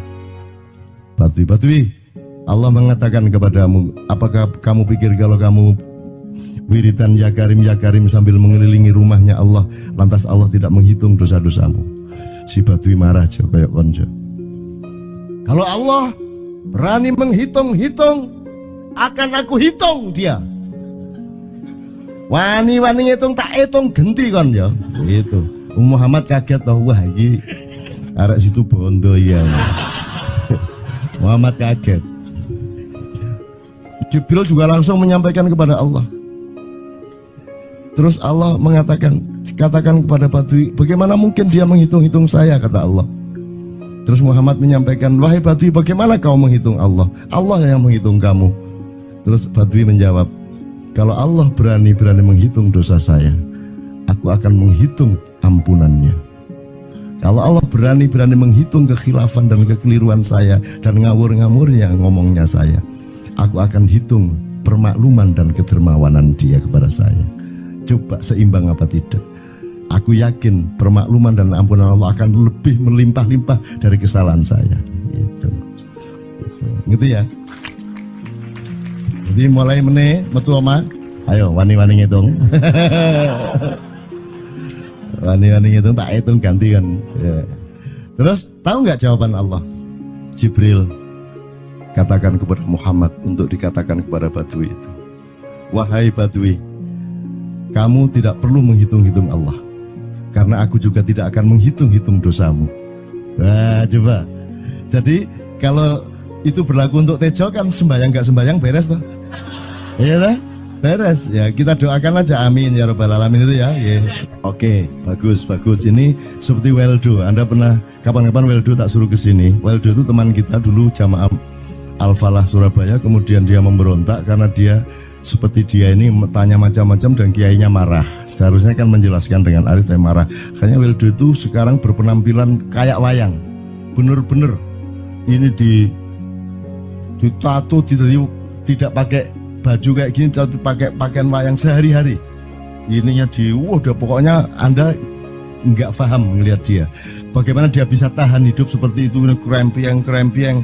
Badui, Allah mengatakan kepadamu, apakah kamu pikir kalau kamu wiridan ya Karim sambil mengelilingi rumahnya Allah, lantas Allah tidak menghitung dosa-dosamu? Si Badui marah aja kayak konco. Kalau Allah berani menghitung-hitung, akan aku hitung dia. Wani-wani ngitung tak hitung genti kon ya. Gitu. Muhammad kaget toh, wah iki arek situ bondo ya. Muhammad kaget. Jibril juga langsung menyampaikan kepada Allah. Terus Allah mengatakan, katakan kepada Badui, bagaimana mungkin dia menghitung-hitung saya, kata Allah. Terus Muhammad menyampaikan, wahai Badui, bagaimana kau menghitung Allah? Allah yang menghitung kamu. Terus Badui menjawab, kalau Allah berani menghitung dosa saya, aku akan menghitung ampunannya. Kalau Allah berani menghitung kekhilafan dan kekeliruan saya dan ngawur-ngawurnya ngomongnya saya, aku akan hitung permakluman dan kedermawanan dia kepada saya. Coba seimbang apa tidak? Aku yakin permakluman dan ampunan Allah akan lebih melimpah-limpah dari kesalahan saya. Gitu. Gitu ya. Jadi mulai metu oma, ayo wani-wani ngitung. Wani-wani ngitung tak hitung ganti kan. Ya. Terus tahu nggak jawaban Allah? Jibril, katakan kepada Muhammad untuk dikatakan kepada Badui itu, wahai Badui, kamu tidak perlu menghitung-hitung Allah, karena aku juga tidak akan menghitung-hitung dosamu. Wah, coba. Jadi kalau itu berlaku untuk Tejo kan sembahyang gak sembahyang beres toh? Iya lah, beres. Ya kita doakan aja, amin ya robbal alamin itu ya. Yeah. Oke, bagus. Ini seperti Weldo. Anda pernah kapan-kapan Weldo tak suruh ke sini? Weldo itu teman kita dulu jamaah Al-Falah Surabaya, kemudian dia memberontak karena dia seperti dia ini tanya macam-macam dan kiainya marah. Seharusnya kan menjelaskan dengan arif, tapi marah. Kayaknya Weldo itu sekarang berpenampilan kayak wayang. Bener-bener ini ditato, tidak pakai baju kayak gini, tapi pakai pakaian wayang sehari-hari. Ininya udah pokoknya Anda nggak paham melihat dia. Bagaimana dia bisa tahan hidup seperti itu, krempieng,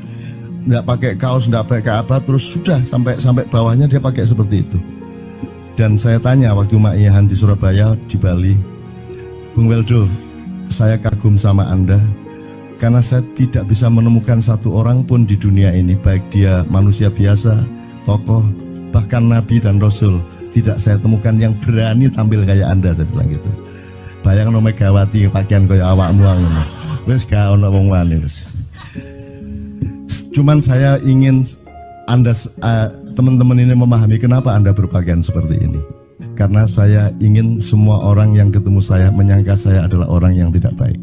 nggak pakai kaos, nggak pakai apa, terus sudah sampai bawahnya dia pakai seperti itu. Dan saya tanya waktu Ma'iyahan di Surabaya, di Bali, Bung Weldo, saya kagum sama Anda karena saya tidak bisa menemukan satu orang pun di dunia ini, baik dia manusia biasa, tokoh, bahkan Nabi dan Rasul, tidak saya temukan yang berani tampil kayak Anda. Saya bilang gitu. Bayang no Megawati pakaian kayak awakmu ngono. Wis gak ono wong wani wis. Cuman saya ingin Anda teman-teman ini memahami kenapa Anda berpakaian seperti ini. Karena saya ingin semua orang yang ketemu saya menyangka saya adalah orang yang tidak baik.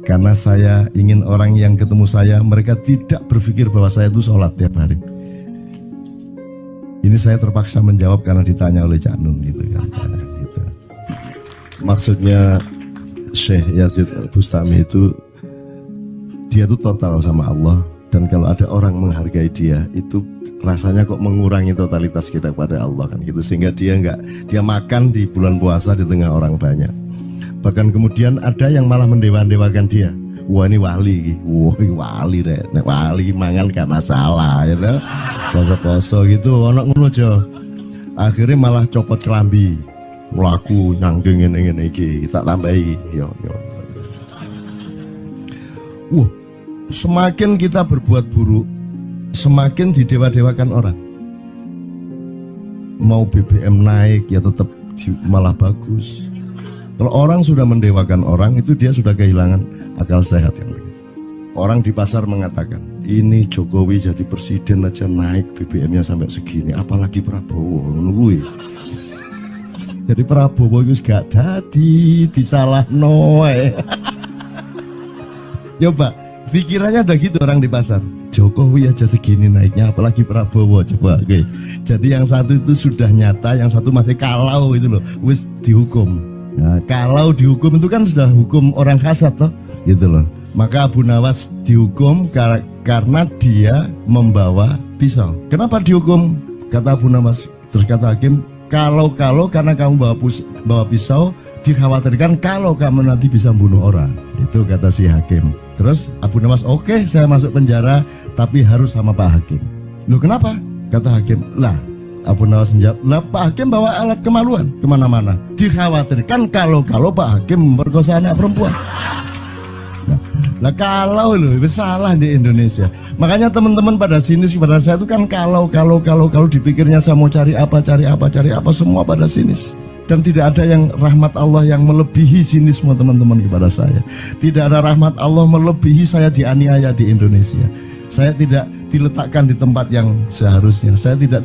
Karena saya ingin orang yang ketemu saya, mereka tidak berpikir bahwa saya itu sholat tiap hari. Ini saya terpaksa menjawab karena ditanya oleh Cak Nun gitu kan. Gitu. Maksudnya Syekh Yazid Bustami itu, dia itu total sama Allah, dan kalau ada orang menghargai dia, itu rasanya kok mengurangi totalitas kita kepada Allah kan gitu, sehingga dia makan di bulan puasa di tengah orang banyak. Bahkan kemudian ada yang malah mendewa-dewakan dia. Wah ini wali, wali deh, wali mangan gak masalah, gitu. Poso-poso gitu, ono ngono aja. Akhirnya malah copot kelambi, melaku nyanggeng ngene iki, tak tambahi, yo. Semakin kita berbuat buruk, semakin didewa-dewakan orang. Mau BBM naik ya tetap malah bagus. Kalau orang sudah mendewakan orang, itu dia sudah kehilangan akal sehat yang begitu. Orang di pasar mengatakan, ini Jokowi jadi presiden aja naik BBM-nya sampai segini, apalagi Prabowo nungguin. Jadi Prabowo itu gak dadi disalah noe. Coba pikirannya ada gitu orang di pasar. Jokowi aja segini naiknya, apalagi Prabowo, coba. Oke. Jadi yang satu itu sudah nyata, yang satu masih kalau itu loh, wis dihukum. Nah, kalau dihukum itu kan sudah hukum orang hasad toh, gitu loh. Maka Abu Nawas dihukum karena dia membawa pisau. Kenapa dihukum? Kata Abu Nawas. Terus kata hakim, kalau karena kamu bawa pisau, dikhawatirkan kalau kamu nanti bisa bunuh orang. Itu kata si hakim. Terus Abu Nawas, oke, saya masuk penjara, tapi harus sama Pak Hakim. Loh kenapa? Kata hakim, lah Abu Nawas menjawab, lah Pak Hakim bawa alat kemaluan kemana-mana. Dikhawatirkan kalau Pak Hakim memperkosa anak perempuan. Lah kalau loh, salah di Indonesia. Makanya teman-teman pada sinis kepada saya itu kan kalau dipikirnya saya mau cari apa, semua pada sinis. Dan tidak ada yang rahmat Allah yang melebihi sinisme teman-teman kepada saya. Tidak ada rahmat Allah melebihi saya dianiaya di Indonesia. Saya tidak diletakkan di tempat yang seharusnya. Saya tidak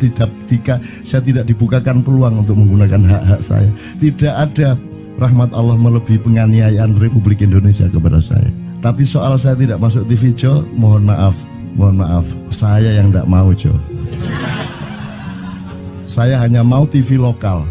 dibukakan peluang untuk menggunakan hak-hak saya. Tidak ada rahmat Allah melebihi penganiayaan Republik Indonesia kepada saya. Tapi soal saya tidak masuk TV Jo, mohon maaf, saya yang tidak mau Jo. Saya hanya mau TV lokal.